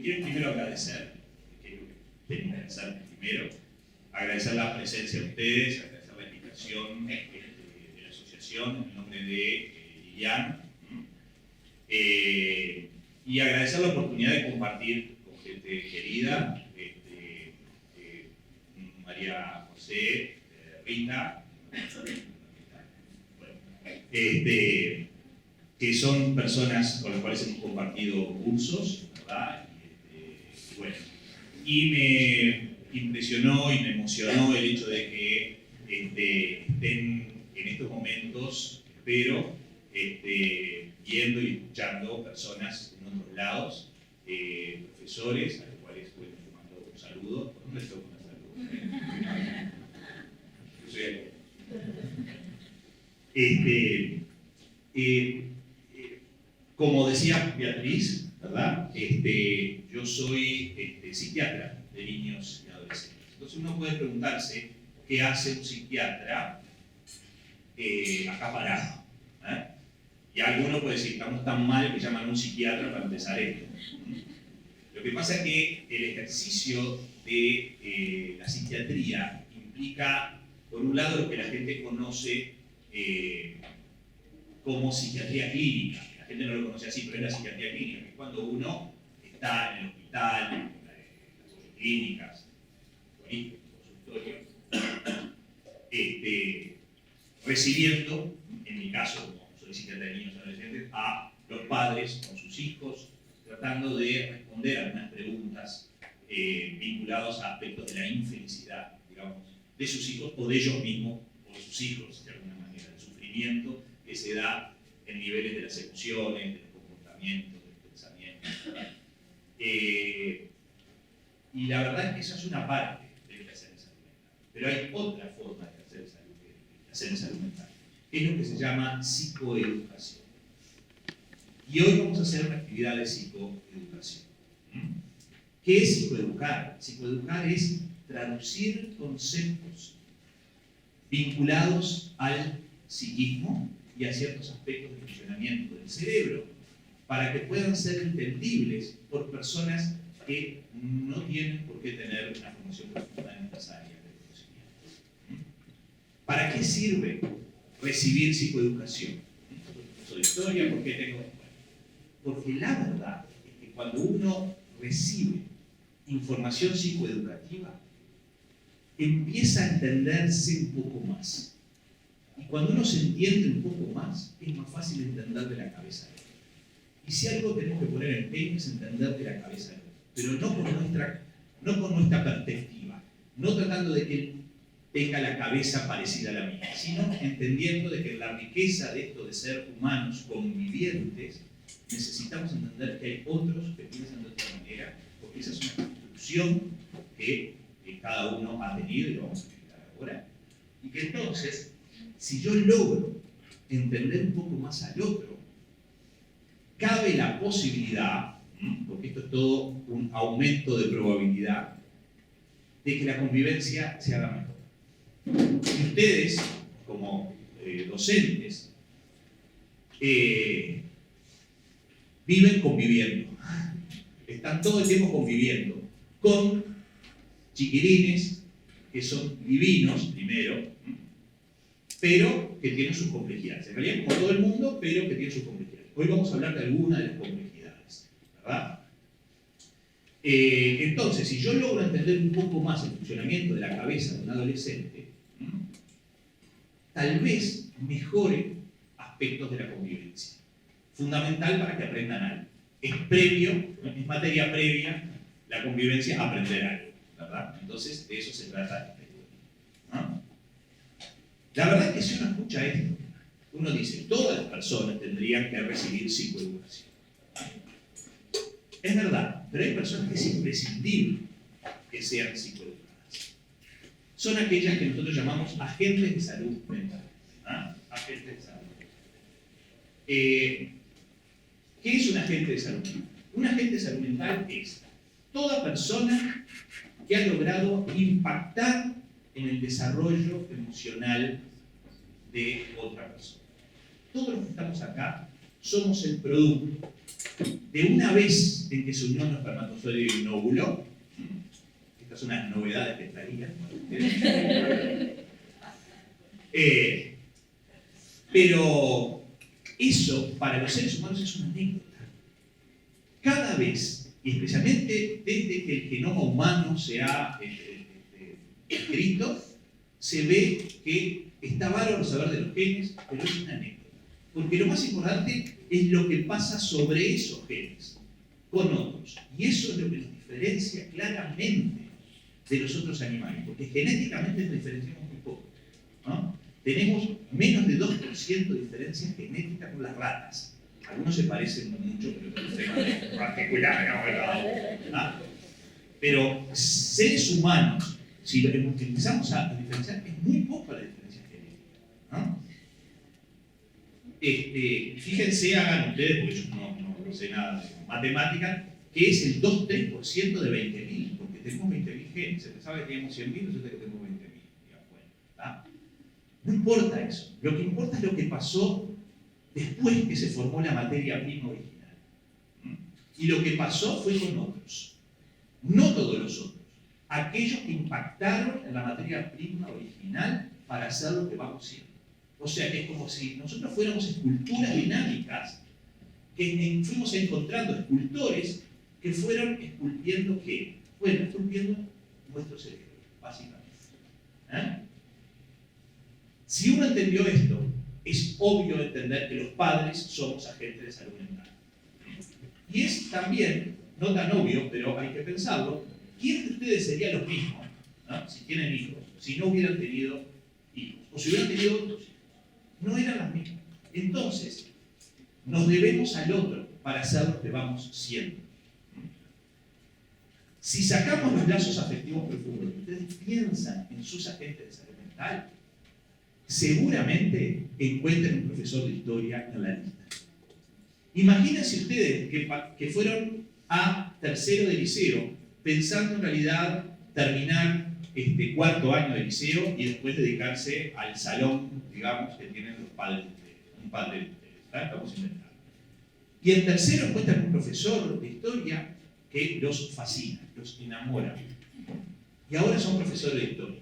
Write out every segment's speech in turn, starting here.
quiero primero agradecer, que tengo que hacer primero, agradecer la presencia de ustedes, agradecer la invitación de la asociación en nombre de Liliana, y agradecer la oportunidad de compartir con gente querida, María José, Rita, que son personas con las cuales hemos compartido cursos, ¿verdad? Y me impresionó y me emocionó el hecho de que estén en estos momentos, espero, viendo y escuchando personas en otros lados, profesores, a los cuales les mando un saludo, por un resto un saludo. Yo soy como decía Beatriz, ¿verdad? Yo soy psiquiatra de niños y adolescentes. Entonces uno puede preguntarse qué hace un psiquiatra acá parado. Y alguno puede decir, estamos tan mal que llaman a un psiquiatra para empezar esto. Lo que pasa es que el ejercicio de la psiquiatría implica, por un lado, lo que la gente conoce como psiquiatría clínica. La gente no lo conoce así, pero es la psiquiatría clínica, que es cuando uno está en el hospital, en las policlínicas, en consultorios, recibiendo, en mi caso, como soy psiquiatra de niños y adolescentes, a los padres con sus hijos, tratando de responder a algunas preguntas vinculadas a aspectos de la infelicidad, digamos, de sus hijos o de ellos mismos o de sus hijos, de alguna manera, el sufrimiento que se da en niveles de las emociones, de los comportamientos, de los pensamientos. Y la verdad es que eso es una parte del quehacer en salud mental. Pero hay otra forma de hacer en salud mental, que es lo que se llama psicoeducación. Y hoy vamos a hacer una actividad de psicoeducación. ¿Qué es psicoeducar? Psicoeducar es traducir conceptos vinculados al psiquismo y a ciertos aspectos del funcionamiento del cerebro para que puedan ser entendibles por personas que no tienen por qué tener una formación profunda en estas áreas de conocimiento. ¿Para qué sirve recibir psicoeducación? Soy historia, ¿por qué tengo? Porque la verdad es que cuando uno recibe información psicoeducativa, empieza a entenderse un poco más. Y cuando uno se entiende un poco más, es más fácil entender de la cabeza de otro. Y si algo tenemos que poner en empeño es entender de la cabeza de otro, pero no con nuestra perspectiva, no tratando de que él tenga la cabeza parecida a la mía, sino entendiendo de que la riqueza de esto de ser humanos convivientes, necesitamos entender que hay otros que piensan de otra manera, porque esa es una construcción que cada uno ha tenido y lo vamos a explicar ahora. Y que entonces, si yo logro entender un poco más al otro, cabe la posibilidad, porque esto es todo un aumento de probabilidad, de que la convivencia se haga mejor. Y ustedes, como docentes, viven conviviendo, están todo el tiempo conviviendo con chiquilines que son divinos, primero, pero que tienen sus complejidades. En realidad, como todo el mundo, pero que tienen sus complejidades. Hoy vamos a hablar de algunas de las complejidades, ¿verdad? Entonces, si yo logro entender un poco más el funcionamiento de la cabeza de un adolescente, tal vez mejore aspectos de la convivencia. Fundamental para que aprendan algo. Es previo, es materia previa, la convivencia a aprender algo, ¿verdad? Entonces, de eso se trata este estudio, ¿no? La verdad es que si uno escucha esto, uno dice, todas las personas tendrían que recibir psicoeducación. Es verdad, pero hay personas que es imprescindible que sean psicoeducadas. Son aquellas que nosotros llamamos agentes de salud mental. Agentes de salud mental. ¿Qué es un agente de salud mental? Un agente de salud mental es toda persona que ha logrado impactar en el desarrollo emocional de otra persona. Todos los que estamos acá somos el producto de una vez en que se unió un espermatozoide y un óvulo, estas son las novedades que traía, pero eso para los seres humanos es una anécdota. Cada vez, y especialmente desde que el genoma humano se ha escrito, se ve que está bárbaro saber de los genes, pero es una anécdota. Porque lo más importante es lo que pasa sobre esos genes con otros. Y eso es lo que nos diferencia claramente de los otros animales, porque genéticamente nos diferenciamos muy poco, ¿no? Tenemos menos de 2% de diferencia genética con las ratas. Algunos se parecen mucho, pero otros se particular, ¿no? Pero seres humanos, si lo empezamos a diferenciar, es muy poco la diferencia genética, ¿no? Fíjense, hagan ustedes, porque yo no sé nada de matemática, que es el 2-3% de 20.000, porque tenemos 20.000 genes. Se pensaba que teníamos 100.000, resulta que tenemos 20.000. Bueno, no importa eso. Lo que importa es lo que pasó después que se formó la materia prima original. Y lo que pasó fue con otros. No todos los otros. Aquellos que impactaron en la materia prima original para hacer lo que vamos siendo. O sea, que es como si nosotros fuéramos esculturas dinámicas, que fuimos encontrando escultores que fueron esculpiendo ¿qué? Bueno, esculpiendo nuestro cerebro, básicamente. Si uno entendió esto, es obvio entender que los padres somos agentes de salud mental. Y es también, no tan obvio, pero hay que pensarlo, ¿quién de ustedes sería los mismos, ¿no? Si tienen hijos, si no hubieran tenido hijos, o si hubieran tenido otros hijos? No eran las mismas. Entonces, nos debemos al otro para ser lo que vamos siendo. Si sacamos los lazos afectivos profundos, ustedes piensan en sus agentes de salud mental, seguramente encuentren un profesor de historia en la lista. Imagínense ustedes que fueron a tercero de liceo, pensando en realidad terminar cuarto año de liceo y después dedicarse al salón, digamos, que tienen los padres de ustedes, un padre de ustedes, ¿verdad? Estamos inventando. Y en tercero encuentran un profesor de historia que los fascina, los enamora. Y ahora son profesores de historia.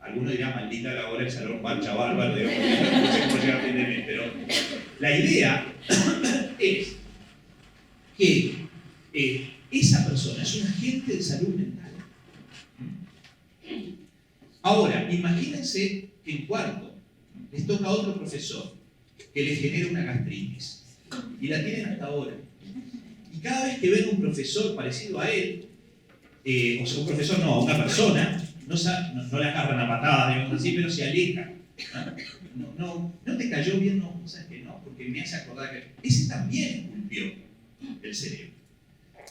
Algunos dirán, maldita la hora, el salón marcha bárbaro, no sé cómo llegar a fin de mes, pero la idea es que esa persona es un agente de salud mental. Ahora, imagínense que en cuarto les toca a otro profesor que les genera una gastritis y la tienen hasta ahora. Y cada vez que ven un profesor parecido a él, o sea, un profesor no, una persona, no la agarran a patadas, digamos así, pero se alejan. ¿No te cayó bien? No, sabes que no, porque me hace acordar que ese también esculpió el cerebro.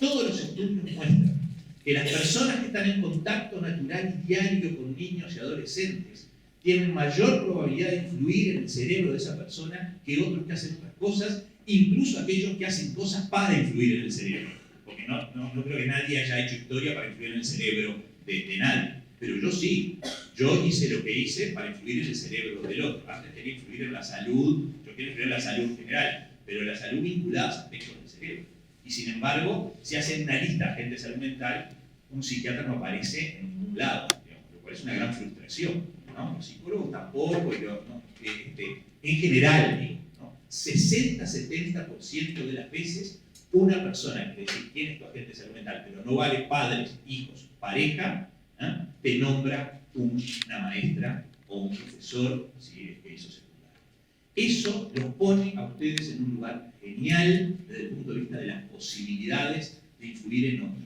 Todos los estudios muestran que las personas que están en contacto natural y diario con niños y adolescentes tienen mayor probabilidad de influir en el cerebro de esa persona que otros que hacen otras cosas, incluso aquellos que hacen cosas para influir en el cerebro. Porque no creo que nadie haya hecho historia para influir en el cerebro de nadie. Pero yo sí, yo hice lo que hice para influir en el cerebro del otro. Antes quería influir en la salud, yo quiero influir en la salud general, pero la salud vinculada a aspectos del cerebro. Y sin embargo, si hacen una lista de agentes de salud mental, un psiquiatra no aparece en ningún lado, digamos, lo cual es una gran frustración, ¿no? Los psicólogos tampoco, en general, digo, ¿no? 60-70% de las veces, una persona que dice quién es tu agente de salud mental, pero no vale padres, hijos, pareja, te nombra una maestra o un profesor, si es que hizo secundaria. Eso los pone a ustedes en un lugar genial desde el punto de vista de las posibilidades de influir en otros.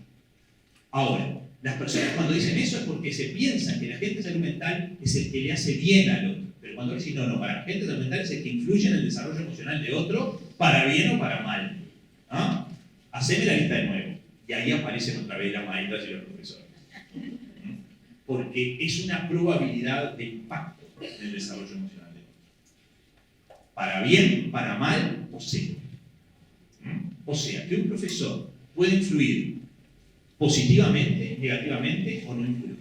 Ahora, las personas cuando dicen eso es porque se piensan que el agente de salud mental es el que le hace bien al otro. Pero cuando dicen no, para el agente de salud mental es el que influye en el desarrollo emocional de otro, para bien o para mal. ¿Ah? Haceme la lista de nuevo. Y ahí aparecen otra vez las maestras y los profesores. Porque es una probabilidad de impacto en el desarrollo emocional de otro. Para bien, para mal o cero. O sea, que un profesor puede influir positivamente, negativamente o no influir.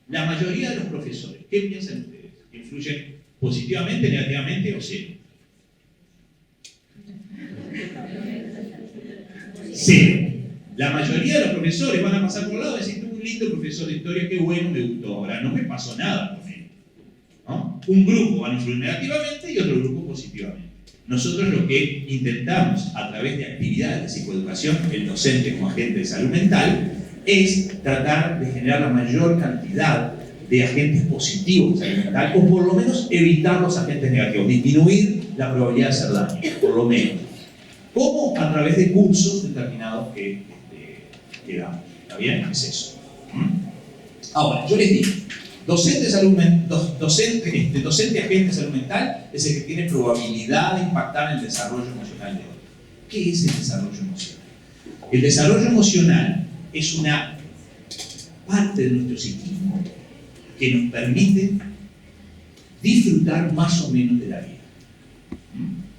La mayoría de los profesores, ¿qué piensan ustedes? ¿Influyen positivamente, negativamente o cero? Cero. La mayoría de los profesores van a pasar por el lado y decir, un lindo profesor de historia, qué bueno, me gustó. Ahora, no me pasó nada con él, ¿no? Un grupo va a influir negativamente y otro grupo positivamente. Nosotros lo que intentamos a través de actividades de psicoeducación, el docente como agente de salud mental, es tratar de generar la mayor cantidad de agentes positivos de salud mental, o por lo menos evitar los agentes negativos, disminuir la probabilidad de hacer daño, por lo menos. ¿Cómo? A través de cursos determinados que damos. ¿Está bien? Es eso. Ahora, yo les digo, docente agente de salud mental es el que tiene probabilidad de impactar en el desarrollo emocional de otro. ¿Qué es el desarrollo emocional? El desarrollo emocional es una parte de nuestro psiquismo que nos permite disfrutar más o menos de la vida.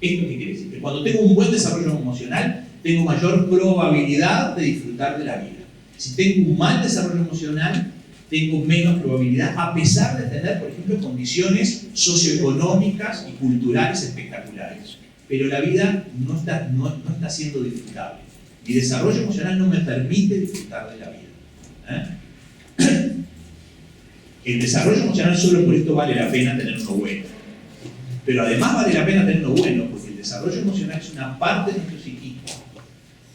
¿Esto qué quiere decir? Que cuando tengo un buen desarrollo emocional, tengo mayor probabilidad de disfrutar de la vida. Si tengo un mal desarrollo emocional, tengo menos probabilidad, a pesar de tener, por ejemplo, condiciones socioeconómicas y culturales espectaculares. Pero la vida no está siendo disfrutable. Mi desarrollo emocional no me permite disfrutar de la vida. El desarrollo emocional solo por esto vale la pena tener uno bueno. Pero además vale la pena tener uno bueno, porque el desarrollo emocional es una parte de nuestro psiquismo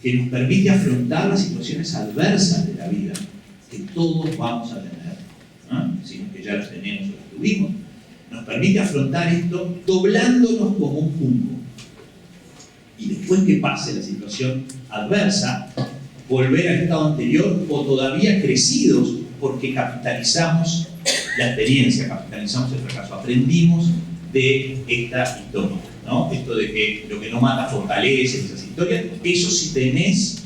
que nos permite afrontar las situaciones adversas de la vida que todos vamos a tener, sino que ya las tenemos o las tuvimos. Nos permite afrontar esto doblándonos como un punto. Y después que pase la situación adversa, volver al estado anterior o todavía crecidos porque capitalizamos la experiencia, capitalizamos el fracaso, aprendimos de esta historia, ¿no? Esto de que lo que no mata fortalece, esas historias, eso si tenés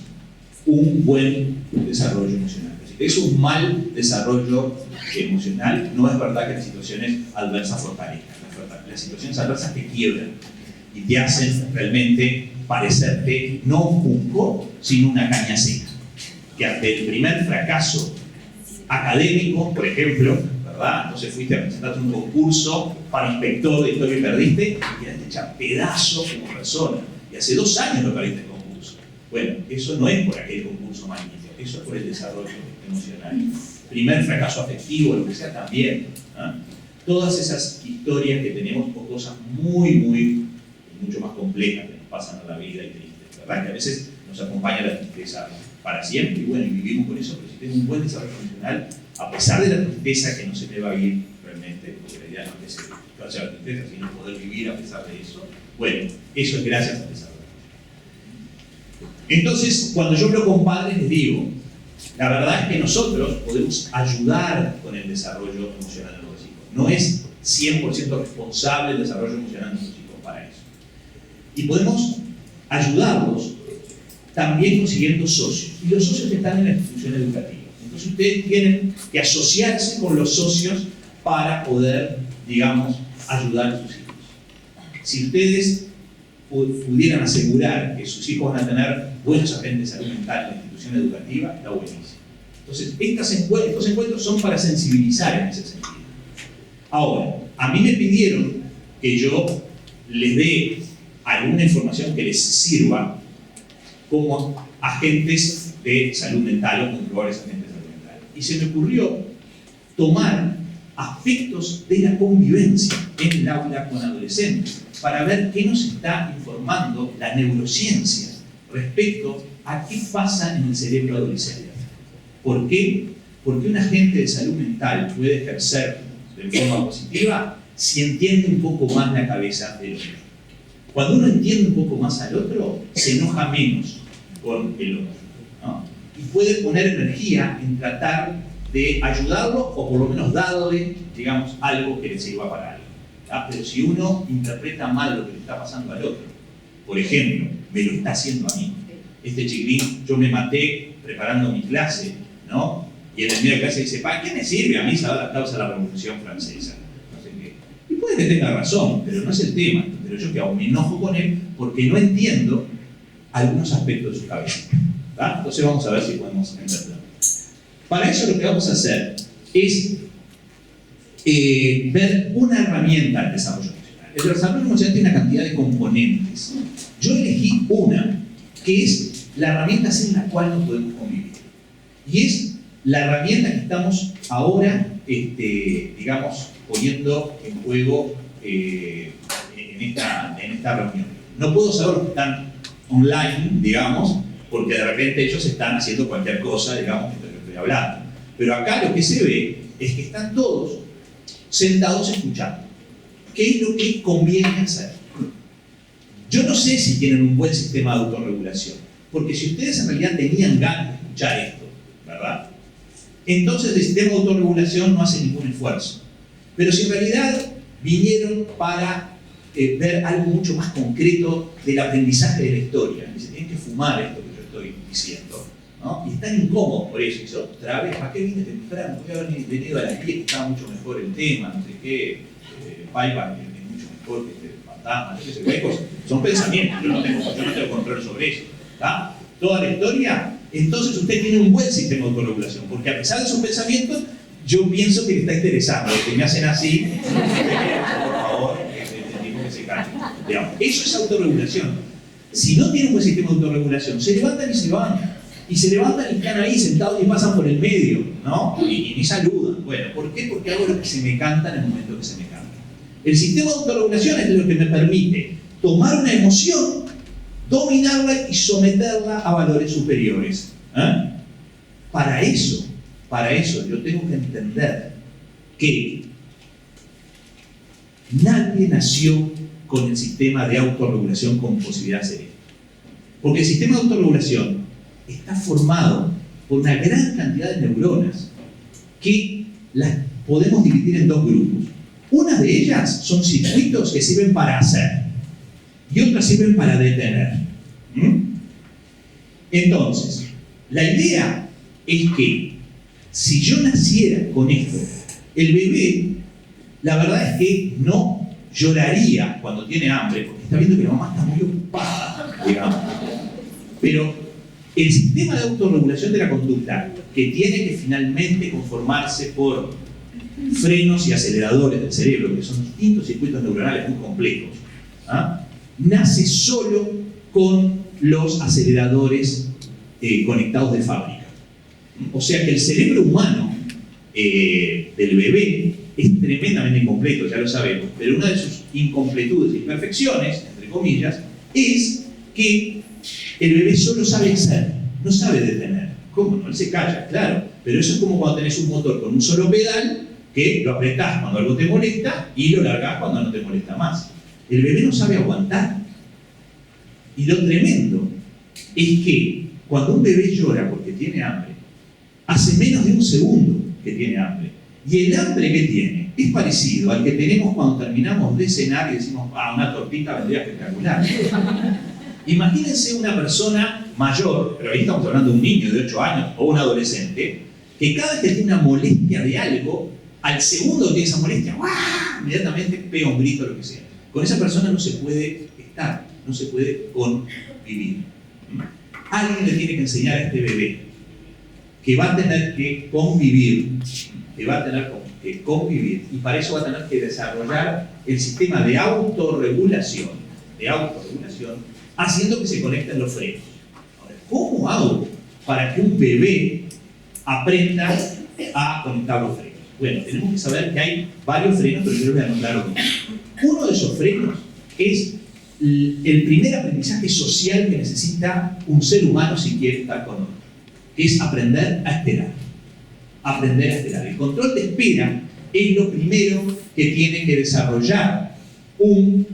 un buen desarrollo emocional. Si tenés un mal desarrollo emocional, no es verdad que las situaciones adversas fortalezcan. Las situaciones adversas te quiebran y te hacen realmente parecerte no un junco, sino una caña seca. Que ante el primer fracaso académico, por ejemplo, ¿verdad? Entonces fuiste a presentarte un concurso para inspector de historia y perdiste, y quedaste hecha pedazo como persona. Y hace 2 años lo perdiste el concurso. Bueno, eso no es por aquel concurso magnífico, eso es por el desarrollo emocional. Primer fracaso afectivo, lo que sea, también. Todas esas historias que tenemos, o cosas mucho más complejas que nos pasan a la vida y tristes, ¿verdad? Que a veces nos acompaña la tristeza para siempre, y bueno, y vivimos con eso, pero si tengo un buen desarrollo emocional, a pesar de la tristeza que no se me va a ir realmente, porque la idea no es que se vaya la tristeza, sino poder vivir a pesar de eso, bueno, eso es gracias al desarrollo. Entonces, cuando yo hablo con padres, les digo, la verdad es que nosotros podemos ayudar con el desarrollo emocional de nuestros hijos. No es 100% responsable el desarrollo emocional de nuestros hijos para eso. Y podemos ayudarlos también consiguiendo socios. Y los socios están en la institución educativa. Entonces ustedes tienen que asociarse con los socios para poder, digamos, ayudar a sus hijos. Si ustedes pudieran asegurar que sus hijos van a tener buenos agentes de salud mental en la institución educativa, está buenísimo. Entonces, estos encuentros son para sensibilizar en ese sentido. Ahora, a mí me pidieron que yo les dé alguna información que les sirva como agentes de salud mental o como probables agentes de salud mental. Y se me ocurrió tomar aspectos de la convivencia en el aula con adolescentes para ver qué nos está informando la neurociencia respecto a qué pasa en el cerebro adolescente. ¿Por qué? Porque un agente de salud mental puede ejercer de forma positiva si entiende un poco más la cabeza del otro. Cuando uno entiende un poco más al otro, se enoja menos con el otro, ¿no? Y puede poner energía en tratar de ayudarlo o por lo menos darle, digamos, algo que le sirva para algo. ¿Ah? Pero si uno interpreta mal lo que le está pasando al otro, por ejemplo, me lo está haciendo a mí. Este chiquilín, yo me maté preparando mi clase, ¿no? Y en el medio de clase dice, ¿para qué me sirve a mí saber la causa de la Revolución Francesa? No sé qué. Y puede que tenga razón, pero no es el tema. Pero yo que hago, me enojo con él porque no entiendo algunos aspectos de su cabeza. ¿Tá? Entonces vamos a ver si podemos entenderlo. Para eso lo que vamos a hacer es ver una herramienta del desarrollo emocional. El desarrollo emocional tiene una cantidad de componentes. Yo elegí una que es la herramienta sin la cual no podemos convivir. Y es la herramienta que estamos ahora, digamos, poniendo en juego en esta reunión. No puedo saber los que están online, digamos, porque de repente ellos están haciendo cualquier cosa, digamos, de lo que estoy hablando. Pero acá lo que se ve es que están todos sentados escuchando. ¿Qué es lo que conviene hacer? Yo no sé si tienen un buen sistema de autorregulación, porque si ustedes en realidad tenían ganas de escuchar esto, ¿verdad? Entonces el sistema de autorregulación no hace ningún esfuerzo. Pero si en realidad vinieron para ver algo mucho más concreto del aprendizaje de la historia, y se tienen que fumar esto que yo estoy diciendo, ¿no? Y están incómodos por eso, y dicen, otra vez, ¿para qué vine temprano? Voy a haber venido a las 10, que estaba mucho mejor el tema, no sé qué, Payback es mucho mejor que este fantasma, no sé qué cosas. Son pensamientos, yo no tengo control sobre eso, ¿tá? Toda la historia, entonces usted tiene un buen sistema de autorregulación, porque a pesar de sus pensamientos, yo pienso que le está interesando, que me hacen así, por favor, digo que se calle. Digamos, eso es autorregulación. Si no tiene un buen sistema de autorregulación, se levantan y se van. Y se levantan y están ahí sentados y pasan por el medio, ¿no? Y ni saludan. Bueno, ¿por qué? Porque hago lo que se me canta en el momento que se me canta. El sistema de autorregulación es lo que me permite tomar una emoción, dominarla y someterla a valores superiores. Para eso yo tengo que entender que nadie nació con el sistema de autorregulación con posibilidad de hacer esto. Porque el sistema de autorregulación está formado por una gran cantidad de neuronas que las podemos dividir en dos grupos. Una de ellas son circuitos que sirven para hacer y otras sirven para detener. Entonces, la idea es que si yo naciera con esto, el bebé, la verdad es que no lloraría cuando tiene hambre, porque está viendo que la mamá está muy ocupada, digamos. Pero el sistema de autorregulación de la conducta, que tiene que finalmente conformarse por frenos y aceleradores del cerebro, que son distintos circuitos neuronales muy complejos, nace solo con los aceleradores conectados de fábrica. O sea que el cerebro humano del bebé es tremendamente incompleto, ya lo sabemos, pero una de sus incompletudes y imperfecciones, entre comillas, es que el bebé solo sabe hacer, no sabe detener. ¿Cómo no? Él se calla, claro, pero eso es como cuando tenés un motor con un solo pedal que lo apretás cuando algo te molesta y lo largás cuando no te molesta más. El bebé no sabe aguantar. Y lo tremendo es que cuando un bebé llora porque tiene hambre, hace menos de un segundo que tiene hambre. Y el hambre que tiene es parecido al que tenemos cuando terminamos de cenar y decimos, una tortita vendría espectacular. Imagínense una persona mayor, pero ahí estamos hablando de un niño de 8 años o un adolescente, que cada vez que tiene una molestia de algo, al segundo que tiene esa molestia, ¡guau!, inmediatamente pega un grito o lo que sea. Con esa persona no se puede estar, no se puede convivir. Alguien le tiene que enseñar a este bebé que va a tener que convivir, y para eso va a tener que desarrollar el sistema de autorregulación, haciendo que se conecten los frenos. Ahora, ¿cómo hago para que un bebé aprenda a conectar los frenos? Bueno, tenemos que saber que hay varios frenos, pero yo les voy a nombrar uno. Uno de esos frenos es el primer aprendizaje social que necesita un ser humano si quiere estar con otro, que es aprender a esperar. Aprender a esperar. El control de espera es lo primero que tiene que desarrollar un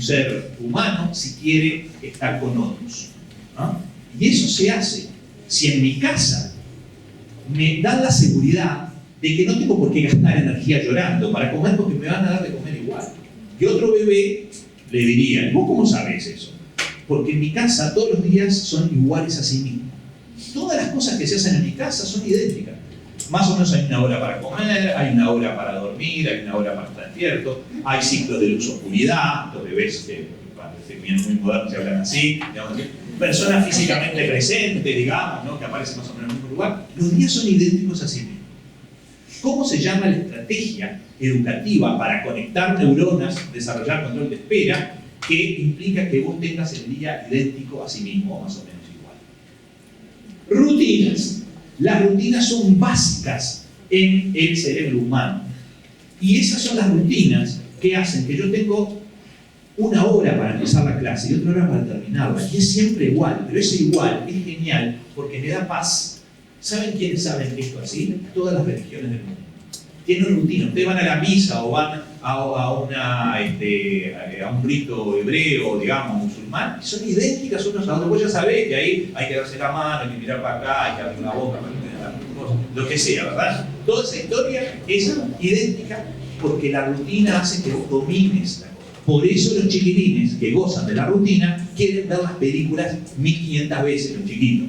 ser humano si quiere estar con otros, ¿no? Y eso se hace si en mi casa me dan la seguridad de que no tengo por qué gastar energía llorando para comer porque me van a dar de comer igual. Y otro bebé le diría, ¿vos cómo sabes eso? Porque en mi casa todos los días son iguales a sí mismos. Todas las cosas que se hacen en mi casa son idénticas. Más o menos hay una hora para comer, hay una hora para dormir, hay una hora para estar despierto, hay ciclos de luz-oscuridad, los bebés que parecen muy modernos se hablan así, digamos, personas físicamente presentes, digamos, ¿no?, que aparecen más o menos en el mismo lugar. Los días son idénticos a sí mismos. ¿Cómo se llama la estrategia educativa para conectar neuronas, desarrollar control de espera? que implica que vos tengas el día idéntico a sí mismo, o más o menos igual. Rutinas. Las rutinas son básicas en el cerebro humano. Y esas son las rutinas que hacen que yo tengo una hora para empezar la clase y otra hora para terminarla. Y es siempre igual, pero ese igual es genial porque me da paz. ¿Saben quiénes saben esto así? Todas las religiones del mundo. Tienen rutina. Ustedes van a la misa o van a un rito hebreo, digamos, musulmán, y son idénticas unos a otros. Vos ya sabés que ahí hay que darse la mano, hay que mirar para acá, hay que abrir la boca, lo que sea, ¿verdad? Toda esa historia es idéntica porque la rutina hace que vos domines la cosa. Por eso los chiquilines que gozan de la rutina quieren ver las películas 1500 veces, los chiquitos,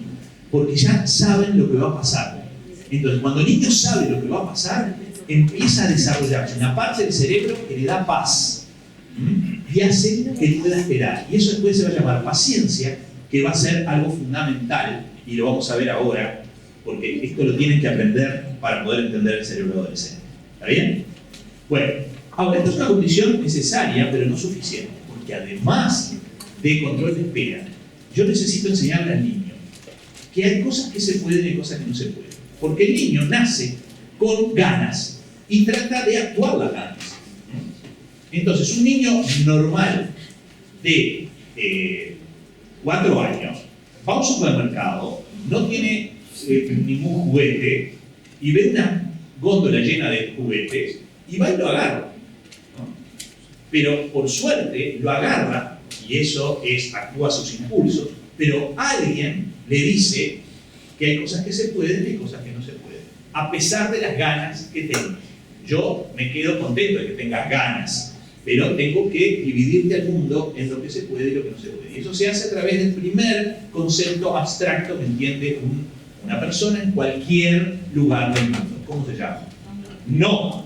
porque ya saben lo que va a pasar. Entonces, cuando el niño sabe lo que va a pasar, empieza a desarrollarse una parte del cerebro que le da paz y hace que él pueda esperar. Y eso después se va a llamar paciencia, que va a ser algo fundamental, y lo vamos a ver ahora, porque esto lo tienen que aprender para poder entender el cerebro adolescente. ¿Está bien? Bueno, ahora, esto es una condición necesaria, pero no suficiente, porque además de control de espera, yo necesito enseñarle al niño que hay cosas que se pueden y hay cosas que no se pueden. Porque el niño nace con ganas y trata de actuar las ganas. Entonces, un niño normal de 4 años va a un supermercado, no tiene ningún juguete y ve una góndola llena de juguetes y va y lo agarra. Pero por suerte lo agarra y eso actúa a sus impulsos, pero alguien le dice que hay cosas que se pueden y hay cosas que no se pueden, a pesar de las ganas que tengas. Yo me quedo contento de que tengas ganas, pero tengo que dividirte al mundo en lo que se puede y lo que no se puede. Y eso se hace a través del primer concepto abstracto que entiende una persona en cualquier lugar del mundo. ¿Cómo se llama? No.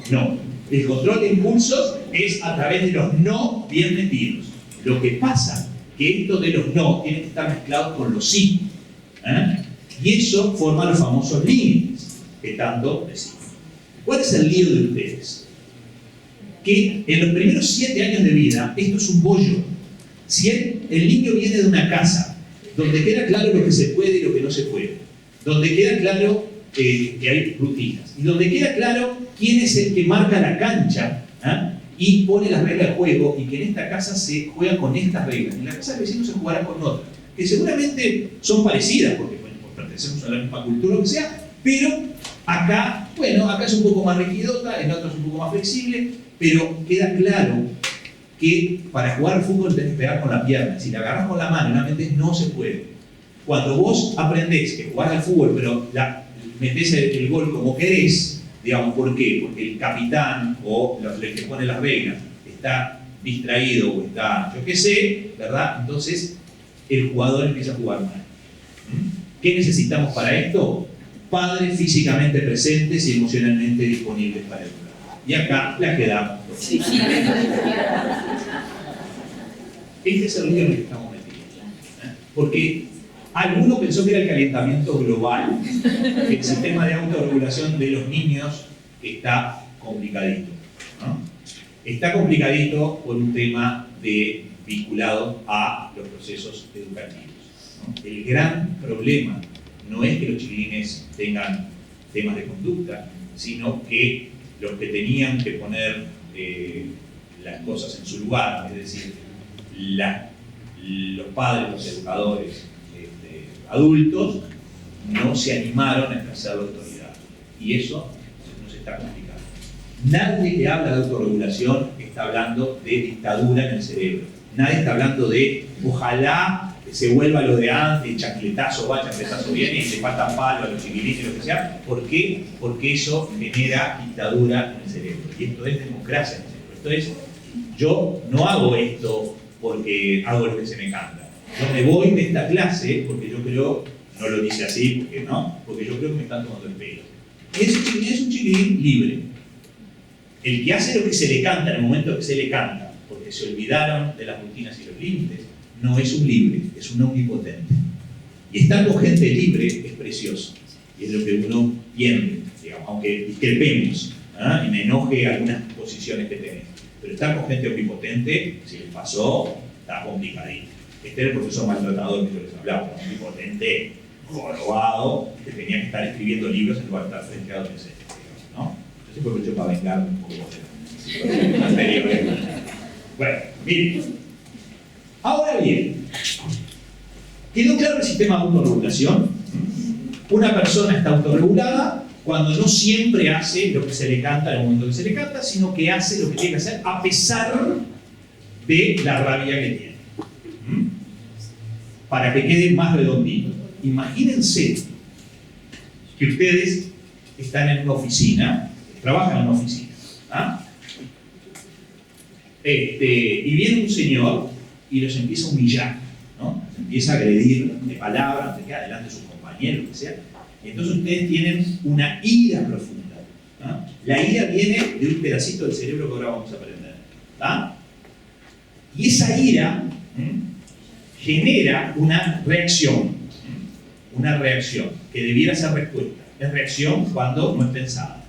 No. El control de impulsos es a través de los no bien metidos. Lo que pasa que esto de los no tiene que estar mezclado con los sí. Y eso forma los famosos límites que tanto decimos. ¿Cuál es el lío de ustedes? Que en los primeros 7 años de vida, esto es un bollo. Si el niño viene de una casa donde queda claro lo que se puede y lo que no se puede, donde queda claro que hay rutinas, y donde queda claro quién es el que marca la cancha y pone las reglas de juego, y que en esta casa se juega con estas reglas, en la casa del vecino se jugará con otras, que seguramente son parecidas, porque pertenecemos a la misma cultura o lo que sea, pero acá, bueno, acá es un poco más rigidota, en otro es un poco más flexible, pero queda claro que para jugar al fútbol tenés que pegar con la pierna. Si la agarras con la mano y la metés, no se puede. Cuando vos aprendés que jugás al fútbol, pero metés el gol como querés, digamos, ¿por qué? Porque el capitán o el que pone las reglas está distraído o está, yo qué sé, ¿verdad? Entonces el jugador empieza a jugar mal. ¿Qué necesitamos para esto? Padres físicamente presentes y emocionalmente disponibles para el jugador. Y acá la quedamos. Sí. Este es el lío en el que estamos metidos. Porque alguno pensó que era el calentamiento global, que el sistema de autorregulación de los niños está complicadito. ¿No? Está complicadito por un tema vinculado a los procesos educativos. ¿No? El gran problema no es que los chiquilines tengan temas de conducta, sino que los que tenían que poner las cosas en su lugar, es decir, los padres, los educadores adultos, no se animaron a ejercer la autoridad. Y eso nos está complicando. Nadie que habla de autorregulación está hablando de dictadura en el cerebro. Nadie está hablando de ojalá se vuelva lo de antes, chancletazo va, chancletazo viene y le falta palo a los chiquilines y lo que sea. ¿Por qué? Porque eso genera dictadura en el cerebro. Y esto es democracia en el cerebro. Esto es, yo no hago esto porque hago lo que se me canta. Yo me voy de esta clase porque yo creo, no lo dice así, porque no, porque yo creo que me están tomando el pelo. Y ese chiquilín es un chiquilín libre. El que hace lo que se le canta en el momento que se le canta, porque se olvidaron de las rutinas y los límites, no es un libre, es un omnipotente. Y estar con gente libre es precioso. Y es lo que uno tiende, digamos, aunque discrepemos y me enoje algunas posiciones que tenés. Pero estar con gente omnipotente, si les pasó, está complicadito. Este era el profesor maltratador que yo les hablaba, omnipotente, jorobado, que tenía que estar escribiendo libros en lugar de estar frente a adolescentes, ¿no? Yo siempre aprovecho para vengarme un poco de la anterior. Bueno, miren. Ahora bien, ¿quedó claro el sistema de autorregulación? Una persona está autorregulada cuando no siempre hace lo que se le canta en el momento que se le canta, sino que hace lo que tiene que hacer a pesar de la rabia que tiene. Para que quede más redondito. Imagínense que ustedes están en una oficina, trabajan en una oficina, ¿ah? Y viene un señor y los empieza a humillar, ¿no? Los empieza a agredir de palabras, no sé qué, adelante de sus compañeros, lo que sea. Entonces ustedes tienen una ira profunda, ¿no? La ira viene de un pedacito del cerebro que ahora vamos a aprender, ¿ah? Y esa ira genera una reacción que debiera ser respuesta. Es reacción cuando no es pensada.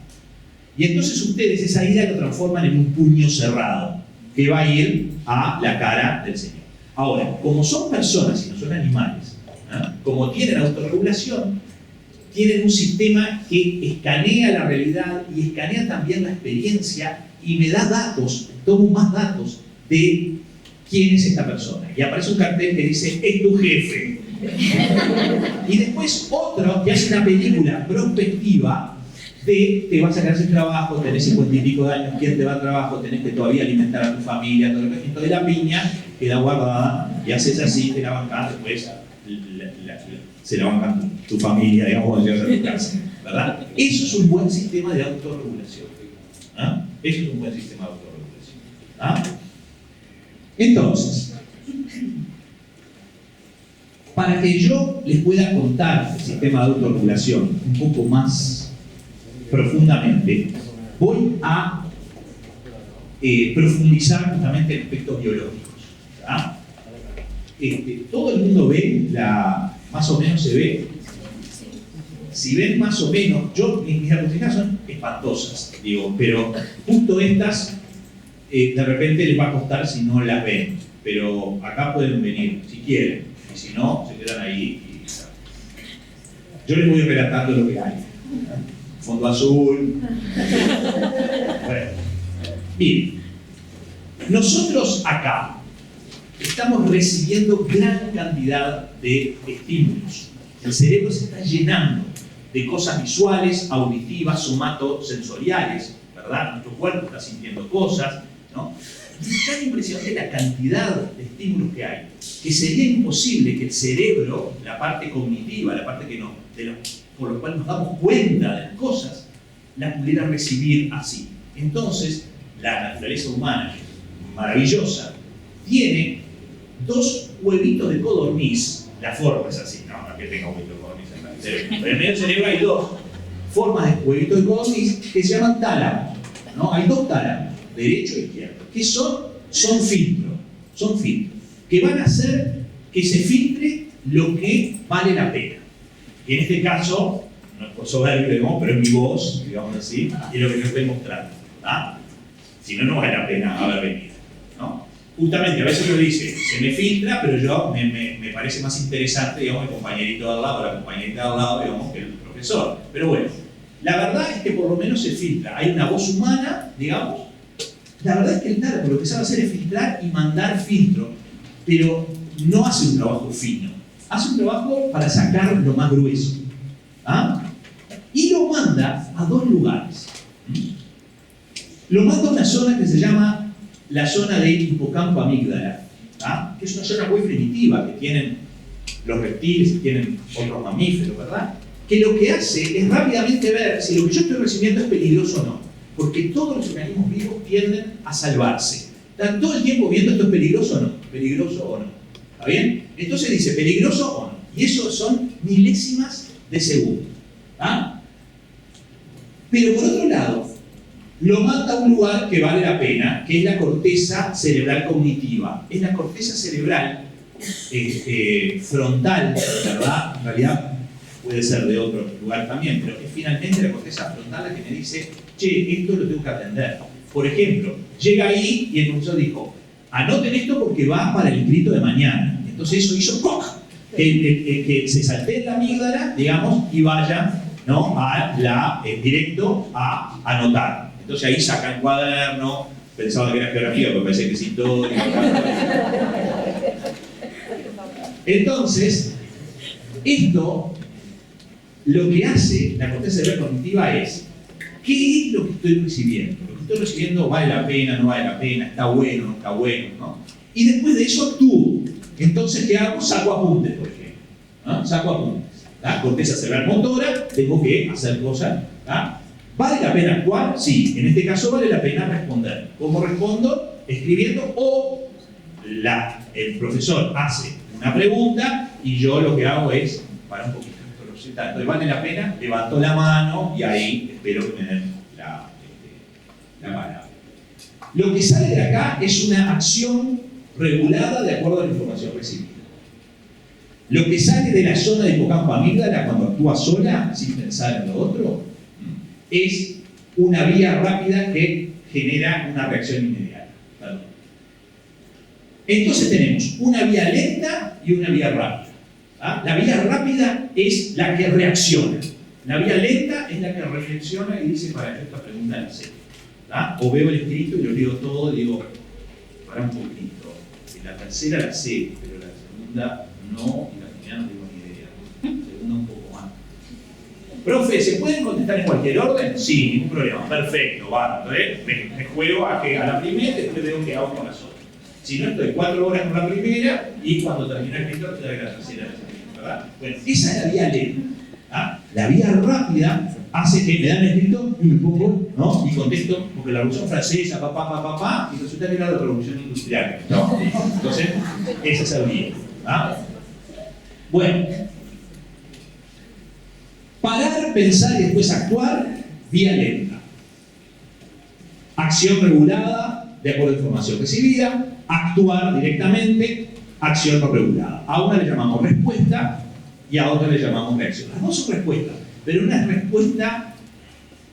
Y entonces ustedes esa ira lo transforman en un puño cerrado que va a ir a la cara del Señor. Ahora, como son personas y no son animales, ¿eh? Como tienen autorregulación, tienen un sistema que escanea la realidad y escanea también la experiencia y me da datos, tomo más datos de quién es esta persona. Y aparece un cartel que dice, es tu jefe. Y después otro que hace una película prospectiva de te vas a sacar sin trabajo, tenés 50 y pico de años, ¿quién te va al trabajo? Tenés que todavía alimentar a tu familia, todo lo que entonces la piña queda guardada y haces así, te la bancás, después se la bancan tu familia, digamos, cuando llegas a tu casa, ¿verdad? Eso es un buen sistema de autorregulación. ¿Ah? Eso es un buen sistema de autorregulación. ¿Ah? Entonces, para que yo les pueda contar el sistema de autorregulación un poco más profundamente, voy a profundizar justamente en aspectos biológicos. ¿Ah? Todo el mundo ve, más o menos se ve. Si ven más o menos, mis diapositivas son espantosas, digo, pero justo estas de repente les va a costar si no las ven, pero acá pueden venir si quieren, y si no, se quedan ahí. Yo les voy relatando lo que hay. Fondo azul. Bueno, bien, nosotros acá estamos recibiendo gran cantidad de estímulos. El cerebro se está llenando de cosas visuales, auditivas, somatosensoriales, ¿verdad? Nuestro cuerpo está sintiendo cosas, ¿no? Y es tan impresionante la cantidad de estímulos que hay, que sería imposible que el cerebro, la parte cognitiva, la parte que por la cual nos damos cuenta de las cosas, la pudiera recibir así. Entonces, la naturaleza humana, que es maravillosa, tiene dos huevitos de codorniz. La forma es así, no que tenga huevitos de codorniz en el cerebro. Pero en medio del cerebro hay dos formas de huevitos de codorniz que se llaman tálamos, ¿no? Hay dos tálamos, derecho e izquierdo, que son filtros, que van a hacer que se filtre lo que vale la pena. Y en este caso, no es por soberbio, digamos, pero es mi voz, digamos así, y es lo que yo estoy mostrando. ¿Ah? Si no, no vale la pena haber venido, ¿no? Justamente, a veces uno dice, se me filtra, pero yo me parece más interesante, digamos, el compañerito de al lado, la compañerita de al lado, digamos, que el profesor. Pero bueno, la verdad es que por lo menos se filtra. Hay una voz humana, digamos. La verdad es que el tálamo lo que sabe hacer es filtrar y mandar filtro, pero no hace un trabajo fino. Hace un trabajo para sacar lo más grueso. ¿Ah? Y lo manda a dos lugares. Lo manda a una zona que se llama la zona de hipocampo amígdala, ¿ah? Que es una zona muy primitiva que tienen los reptiles y tienen otros mamíferos, ¿verdad? Que lo que hace es rápidamente ver si lo que yo estoy recibiendo es peligroso o no. Porque todos los organismos vivos tienden a salvarse. Están todo el tiempo viendo esto es peligroso o no, peligroso o no. ¿Está bien? Entonces dice peligroso o no. Y eso son milésimas de segundo. ¿Ah? Pero por otro lado, lo manda a un lugar que vale la pena, que es la corteza cerebral cognitiva. Es la corteza cerebral frontal, ¿verdad? En realidad puede ser de otro lugar también, pero es finalmente la corteza frontal la que me dice, che, esto lo tengo que atender. Por ejemplo, llega ahí y el profesor dijo, anoten esto porque va para el escrito de mañana. Entonces eso hizo ¡coc! Que se saltee la amígdala, digamos, y vaya, ¿no?, directo a anotar. Entonces ahí saca el cuaderno, pensaba que era geografía, pero parece que es historia. Entonces, esto lo que hace la corteza cerebral cognitiva es, ¿qué es lo que estoy recibiendo? Lo que estoy recibiendo vale la pena, no vale la pena, está bueno, no está bueno, ¿no? Y después de eso actúo. Entonces, ¿qué hago? Saco apuntes, por ejemplo. ¿No? Saco apuntes. ¿La? Corteza cerebral motora, tengo que hacer cosas. ¿La? ¿Vale la pena actuar? Sí. En este caso vale la pena responder. ¿Cómo respondo? Escribiendo, o el profesor hace una pregunta y yo lo que hago es, para un poquito, entonces, ¿vale la pena? Levanto la mano y ahí espero que me den la palabra. Lo que sale de acá es una acción regulada de acuerdo a la información recibida. Lo que sale de la zona de hipocampo amígdala cuando actúa sola, sin pensar en lo otro, es una vía rápida que genera una reacción inmediata. ¿Perdón? Entonces tenemos una vía lenta y una vía rápida. ¿Ah? La vía rápida es la que reacciona. La vía lenta es la que reflexiona y dice, para esta pregunta la sé. ¿Ah? O veo el escrito y lo leo todo y digo, para un poquito. La tercera la sé, pero la segunda no, y la primera no tengo ni idea. La segunda un poco más. Profe, ¿se pueden contestar en cualquier orden? Sí, ningún problema. Perfecto, bárbaro. Me juego a la primera y después veo qué hago con las otras. Si no, estoy 4 horas con la primera y cuando termino el escritor te doy la tercera. ¿Verdad? Bueno, esa es la vía lenta. ¿Ah? La vía rápida hace que me dan el escrito y me pongo, ¿no? Y contesto, porque la Revolución Francesa, y resulta que era la Revolución Industrial, ¿no? Entonces, esa es la vía. ¿Ah? Bueno, parar, pensar y después actuar, vía lenta. Acción regulada, de acuerdo a la información recibida, actuar directamente, acción no regulada. A una le llamamos respuesta y a otra le llamamos reacción. Las dos son respuestas, pero una es respuesta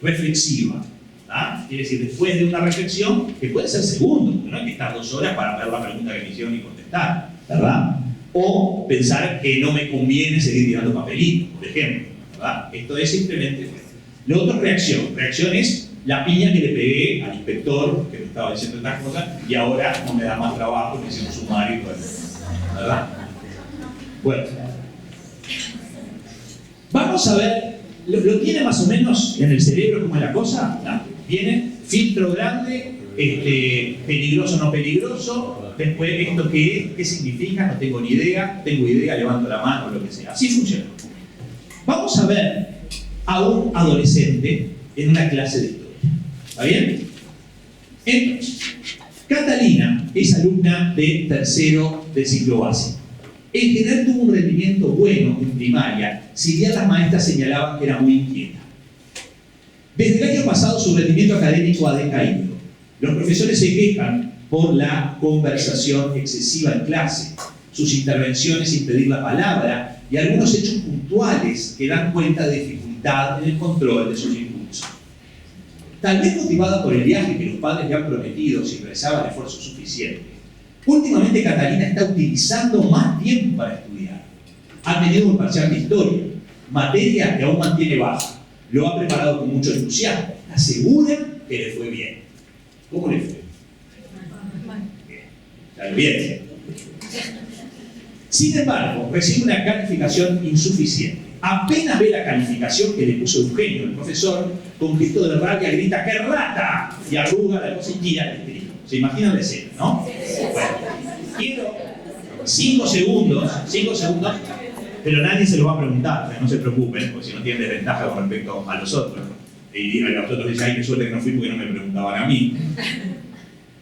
reflexiva. ¿Ah? Quiere decir, después de una reflexión, que puede ser segundos, porque no hay que estar 2 horas para ver la pregunta que me hicieron y contestar, ¿verdad? O pensar que no me conviene seguir tirando papelitos, por ejemplo, ¿verdad? Esto es simplemente... Lo otro es reacción. Reacción es la piña que le pegué al inspector que me estaba diciendo estas cosas y ahora no me da más trabajo, me hicieron un sumario y todo eso, ¿verdad? Bueno, vamos a ver, ¿lo tiene más o menos en el cerebro cómo es la cosa? ¿No? Viene filtro grande, peligroso, no peligroso, después esto qué es, qué significa, no tengo ni idea, tengo idea, levanto la mano, lo que sea. Así funciona. Vamos a ver a un adolescente en una clase de historia. ¿Está bien? Entonces, Catalina es alumna de tercero del ciclo básico. En general tuvo un rendimiento bueno en primaria, si bien las maestras señalaban que era muy inquieta. Desde el año pasado su rendimiento académico ha decaído. Los profesores se quejan por la conversación excesiva en clase, sus intervenciones sin pedir la palabra y algunos hechos puntuales que dan cuenta de dificultad en el control de sus impulsos. Tal vez motivada por el viaje que los padres le han prometido si realizaba el esfuerzo suficiente, últimamente Catalina está utilizando más tiempo para estudiar. Ha tenido un parcial de historia, materia que aún mantiene baja. Lo ha preparado con mucho entusiasmo. Asegura que le fue bien. ¿Cómo le fue? Bien. Bien. Sin embargo, recibe una calificación insuficiente. Apenas ve la calificación que le puso Eugenio, el profesor, con gesto de rabia grita ¡qué rata! Y arruga la cosa y tira el escrito. ¿Se imaginan la escena, no? Bueno, quiero 5 segundos, pero nadie se lo va a preguntar, o sea, no se preocupen, porque si no tienen desventaja con respecto a los otros. Y a los otros dicen, ay, qué suerte que no fui porque no me preguntaban a mí.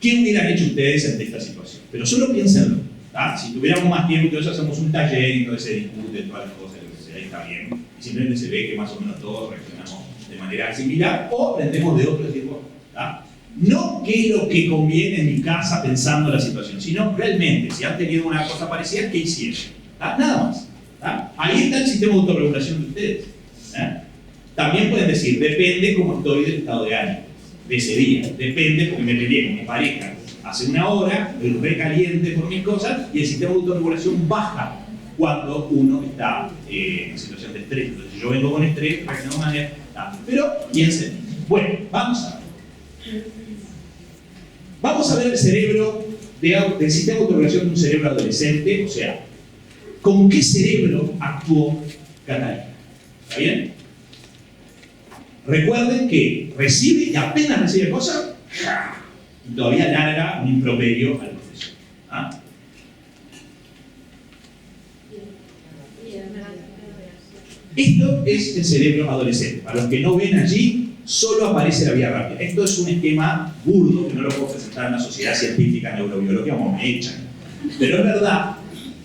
¿Qué hubieran hecho ustedes ante esta situación? Pero solo piénsenlo. ¿Ah? Si tuviéramos más tiempo, entonces hacemos un taller y entonces se discute todas las cosas, lo que sea, y está bien. Y simplemente se ve que más o menos todos reaccionamos de manera similar o aprendemos de otros y decimos, ¿ah? No qué es lo que conviene en mi casa pensando en la situación, sino realmente, si han tenido una cosa parecida, ¿qué hicieron? ¿Ah? Nada más. ¿Ah? Ahí está el sistema de autorregulación de ustedes. ¿Ah? También pueden decir, depende cómo estoy del estado de ánimo. de ese día. Depende, porque me peleé con mi pareja hace una hora, estoy recaliente por mis cosas, y el sistema de autorregulación baja cuando uno está en situación de estrés. Entonces, si yo vengo con estrés, reacciono de manera. Pero piensen. Bueno, vamos a ver. Vamos a ver el cerebro del sistema de autorregulación de un cerebro adolescente, o sea, ¿con qué cerebro actuó Catalina? ¿Está bien? Recuerden que recibe y apenas recibe cosas, y todavía larga un improperio al profesor. ¿Ah? Esto es el cerebro adolescente. Para los que no ven allí, solo aparece la vía rápida. Esto es un esquema burdo que no lo puedo presentar en una sociedad científica neurobiológica como me echan. Pero es verdad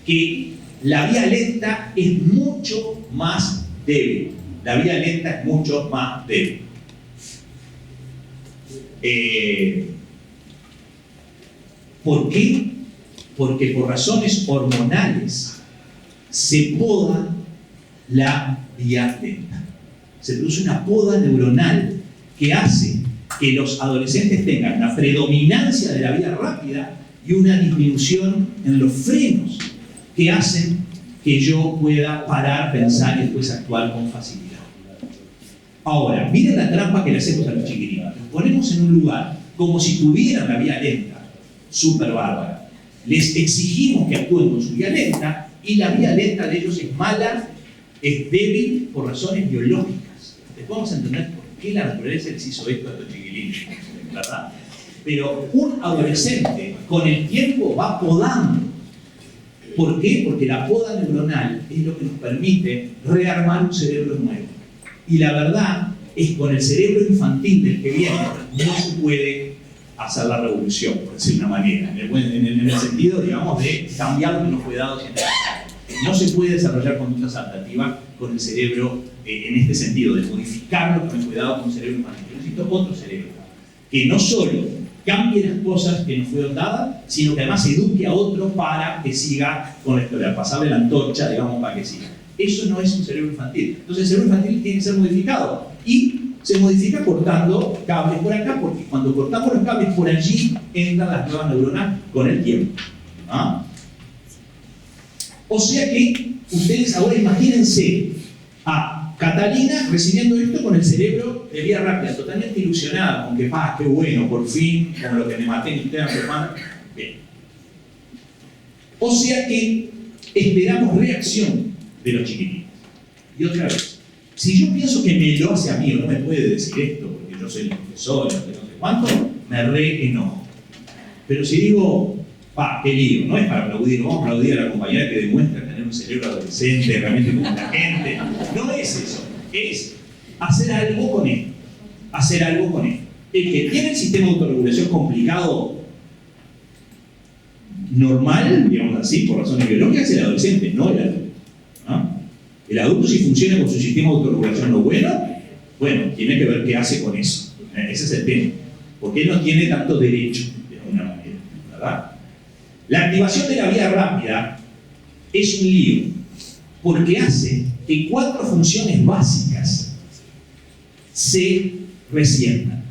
que la vía lenta es mucho más débil. La vía lenta es mucho más débil. ¿Por qué? Porque por razones hormonales se poda la vía lenta. Se produce una poda neuronal que hace que los adolescentes tengan una predominancia de la vía rápida y una disminución en los frenos que hacen que yo pueda parar, pensar y después actuar con facilidad. Ahora, miren la trampa que le hacemos a los chiquilinos. Los ponemos en un lugar como si tuvieran la vía lenta, súper bárbara. Les exigimos que actúen con su vía lenta y la vía lenta de ellos es mala, es débil por razones biológicas. Después vamos a entender por qué la naturaleza les hizo esto a estos chiquilines, ¿verdad? Pero un adolescente con el tiempo va podando. ¿Por qué? Porque la poda neuronal es lo que nos permite rearmar un cerebro nuevo. Y la verdad es que con el cerebro infantil del que viene no se puede hacer la revolución, por decir de una manera, en el sentido, digamos, de cambiar lo que nos fue dado científicamente. No se puede desarrollar conductas adaptativas con el cerebro en este sentido, de modificar lo que me fue dado con un cerebro infantil. Yo necesito otro cerebro, que no solo cambie las cosas que nos fueron dadas, sino que además eduque a otro para que siga con la historia, pasarle la antorcha, digamos, para que siga. Eso no es un cerebro infantil. Entonces el cerebro infantil tiene que ser modificado. Y se modifica cortando cables por acá, porque cuando cortamos los cables por allí, entran las nuevas neuronas con el tiempo. ¿Ah? O sea que ustedes ahora imagínense a Catalina recibiendo esto con el cerebro de vía rápida, totalmente ilusionada, con que, qué bueno, por fin, con lo que me maté en usted a su hermana. Bien. O sea que esperamos reacción de los chiquitines. Y otra vez, si yo pienso que me lo hace a mí o no me puede decir esto, porque yo soy el profesor, no sé cuánto, me re enojo. Pero si digo, qué lío, no es para aplaudir, vamos a aplaudir a la compañera que demuestra tener un cerebro adolescente, realmente como la gente. No es eso, es hacer algo con esto. Hacer algo con esto. El que tiene el sistema de autorregulación complicado, normal, digamos así, por razones biológicas, es el adolescente, no el adulto. ¿No? El adulto, si funciona con su sistema de autorregulación no bueno, tiene que ver qué hace con eso. Ese es el tema. Porque él no tiene tanto derecho, de alguna manera, ¿verdad? La activación de la vía rápida es un lío, porque hace que 4 funciones básicas se resientan.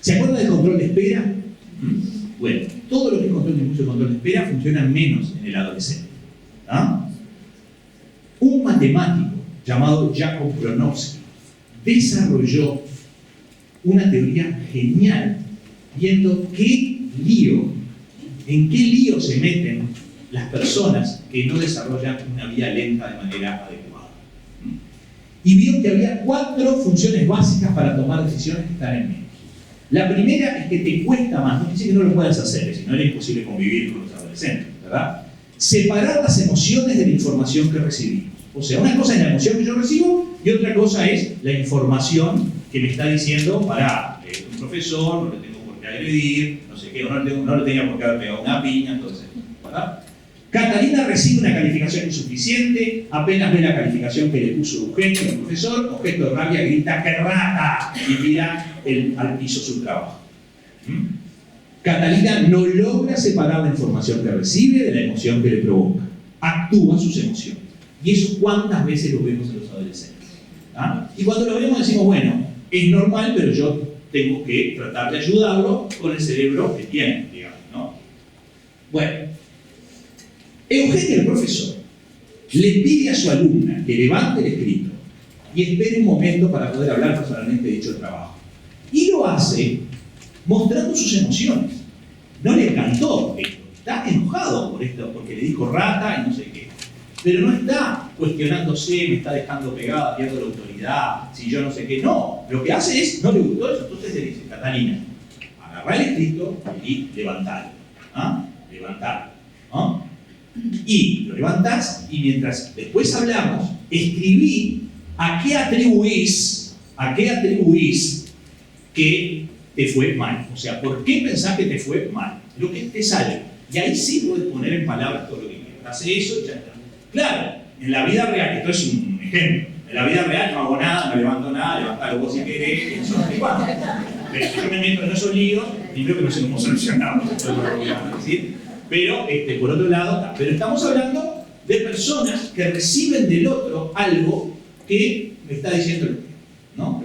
¿Se acuerdan del control de espera? Bueno, todo lo que es control de impulso y control de espera funciona menos en el adolescente. ¿Ah? Un matemático llamado Jacob Bronowski desarrolló una teoría genial viendo en qué lío se meten las personas que no desarrollan una vía lenta de manera adecuada. Y vio que había 4 funciones básicas para tomar decisiones que están en medio. La primera es que te cuesta más, no dice que no lo puedas hacer, si no era imposible convivir con los adolescentes, ¿verdad? Separar las emociones de la información que recibimos. O sea, una cosa es la emoción que yo recibo y otra cosa es la información que me está diciendo, un profesor, no le tengo por qué agredir, no sé qué, o no le tenía por qué haber pegado una piña, entonces, ¿verdad? Catalina recibe una calificación insuficiente, apenas ve la calificación que le puso Eugenio, el profesor, con gesto de rabia grita ¡qué rata! Y tira al piso su trabajo. Catalina no logra separar la información que recibe de la emoción que le provoca. Actúa sus emociones. Y eso cuántas veces lo vemos en los adolescentes. ¿Ah? Y cuando lo vemos decimos, bueno, es normal, pero yo tengo que tratar de ayudarlo con el cerebro que tiene, digamos, ¿no? Bueno, Eugenio, el profesor, le pide a su alumna que levante el escrito y espere un momento para poder hablar personalmente de dicho trabajo. Y lo hace mostrando sus emociones. No le encantó esto, está enojado por esto, porque le dijo rata y no sé qué. Pero no está cuestionándose, me está dejando pegada, pierdo la autoridad, si yo no sé qué. No, lo que hace es, no le gustó eso. Entonces le dice, Catalina, agarrá el escrito y levantalo. ¿Ah? Levantalo. ¿Ah? Y lo levantás y mientras después hablamos, escribí a qué atribuís que te fue mal. O sea, ¿por qué pensás que te fue mal? Lo que te sale. Y ahí sí puedes poner en palabras todo lo que quieras. Hace eso y ya está. Claro, en la vida real, esto es un ejemplo, en la vida real no hago nada, no levanto nada, levantalo vos si querés, eso no te pasa. Pero si yo me meto en esos líos, primero que no sé cómo solucionarlos, esto es lo que voy a decir. Pero, por otro lado, pero estamos hablando de personas que reciben del otro algo que me está diciendo el otro, ¿no?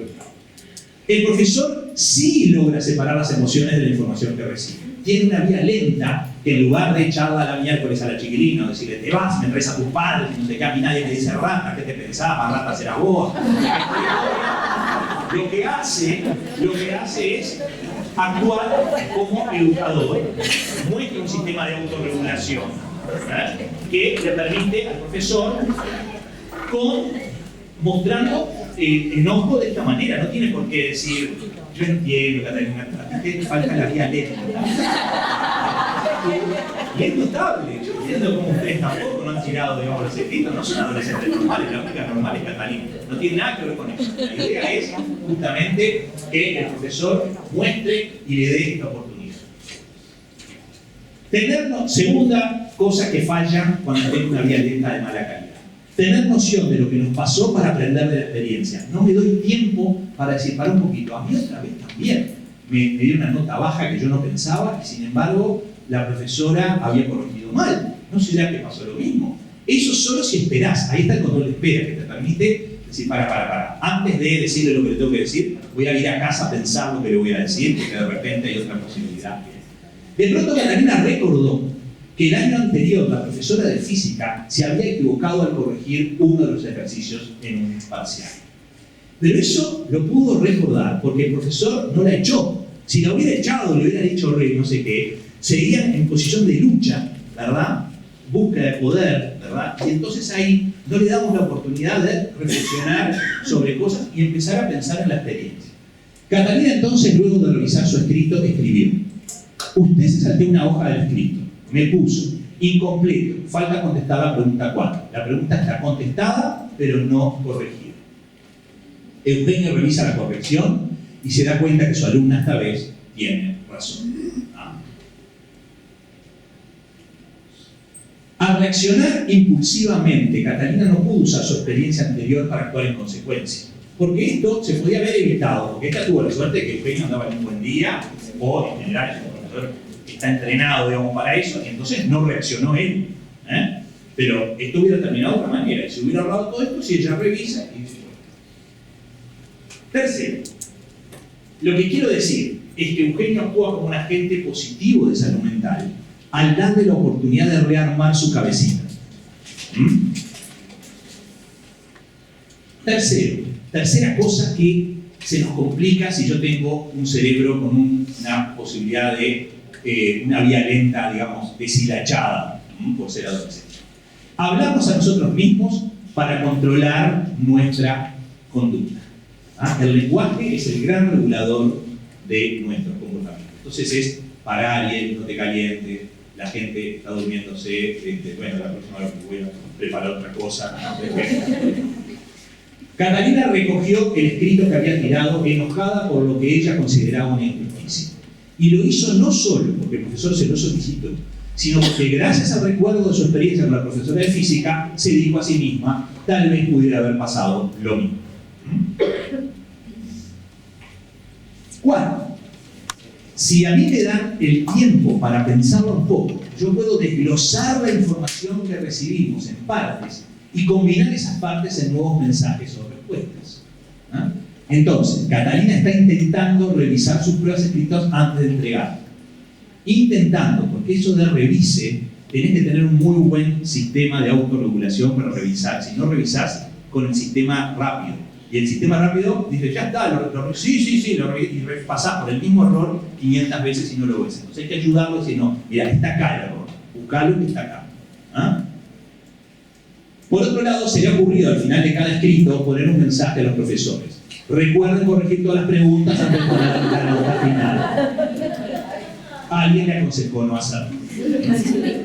El profesor sí logra separar las emociones de la información que recibe. Tiene una vía lenta que en lugar de echarla a la miércoles a la chiquilina o decirle te vas, me traes a tus padres, no sé qué, a mí nadie me dice rata, ¿qué te pensabas? Rata serás vos. Lo que hace es actuar como educador. Muestra un sistema de autorregulación, ¿verdad? Que le permite al profesor mostrando enojo de esta manera. No tiene por qué decir, yo entiendo, Catalina, a ti te falta la vía lenta. Y es notable, yo entiendo cómo ustedes tampoco no han tirado, digamos, los escritos, no son adolescentes normales, la única normal es Catalina. No tiene nada que ver con eso. La idea es justamente que el profesor muestre y le dé esta oportunidad. Segunda cosa que falla cuando tengo una vía lenta de mala calidad. Tener noción de lo que nos pasó para aprender de la experiencia. No me doy tiempo para decir, para un poquito, a mí otra vez también. Me dio una nota baja que yo no pensaba y sin embargo la profesora había corregido mal. ¿No será que pasó lo mismo? Eso solo si esperás. Ahí está el control de espera que te permite decir, para. Antes de decirle lo que le tengo que decir, voy a ir a casa a pensar lo que le voy a decir, porque de repente hay otra posibilidad. De pronto Catalina recordó que el año anterior la profesora de física se había equivocado al corregir uno de los ejercicios en un parcial. Pero eso lo pudo recordar porque el profesor no la echó. Si la hubiera echado, le hubiera dicho no sé qué, seguían en posición de lucha, ¿verdad? Búsqueda de poder, ¿verdad? Y entonces ahí no le damos la oportunidad de reflexionar sobre cosas y empezar a pensar en la experiencia. Catalina entonces, luego de revisar su escrito, escribió: usted se salteó una hoja del escrito. Me puso incompleto, falta contestar la pregunta 4. La pregunta está contestada, pero no corregida. Eugenio revisa la corrección y se da cuenta que su alumna esta vez tiene razón. Al reaccionar impulsivamente, Catalina no pudo usar su experiencia anterior para actuar en consecuencia. Porque esto se podía haber evitado, porque ella tuvo la suerte de que Eugenio andaba en un buen día, o en general es un profesor que está entrenado, digamos, para eso, y entonces no reaccionó él. Pero esto hubiera terminado de otra manera, y se hubiera ahorrado todo esto si ella revisa y dice. Tercero, lo que quiero decir es que Eugenio actúa como un agente positivo de salud mental al darle la oportunidad de rearmar su cabecita. Tercera cosa que se nos complica si yo tengo un cerebro con una posibilidad de una vía lenta, digamos, deshilachada, por ser adolescente. Hablamos a nosotros mismos para controlar nuestra conducta. El lenguaje es el gran regulador de nuestros comportamientos. Entonces es parar, Ariel, no te calientes, la gente está durmiéndose, bueno, la próxima vez voy a preparar otra cosa. Catalina recogió el escrito que había tirado enojada por lo que ella consideraba una injusticia. Y lo hizo no solo porque el profesor se lo solicitó, sino porque gracias al recuerdo de su experiencia con la profesora de física, se dijo a sí misma, tal vez pudiera haber pasado lo mismo. Cuarto, si a mí me dan el tiempo para pensarlo un poco, yo puedo desglosar la información que recibimos en partes y combinar esas partes en nuevos mensajes o respuestas. Entonces, Catalina está intentando revisar sus pruebas escritas antes de entregar. Intentando, porque eso de revise, tenés que tener un muy buen sistema de autorregulación para revisar. Si no revisás con el sistema rápido. Y el sistema rápido dice, ya está, sí, y repasás por el mismo error 500 veces y no lo ves. Entonces hay que ayudarlo y decir, no, mira, está acá el error, buscalo que está acá. ¿Ah? Por otro lado, se le ha ocurrido al final de cada escrito poner un mensaje a los profesores. Recuerden corregir todas las preguntas antes de poner la nota final. Alguien le aconsejó no hacerlo.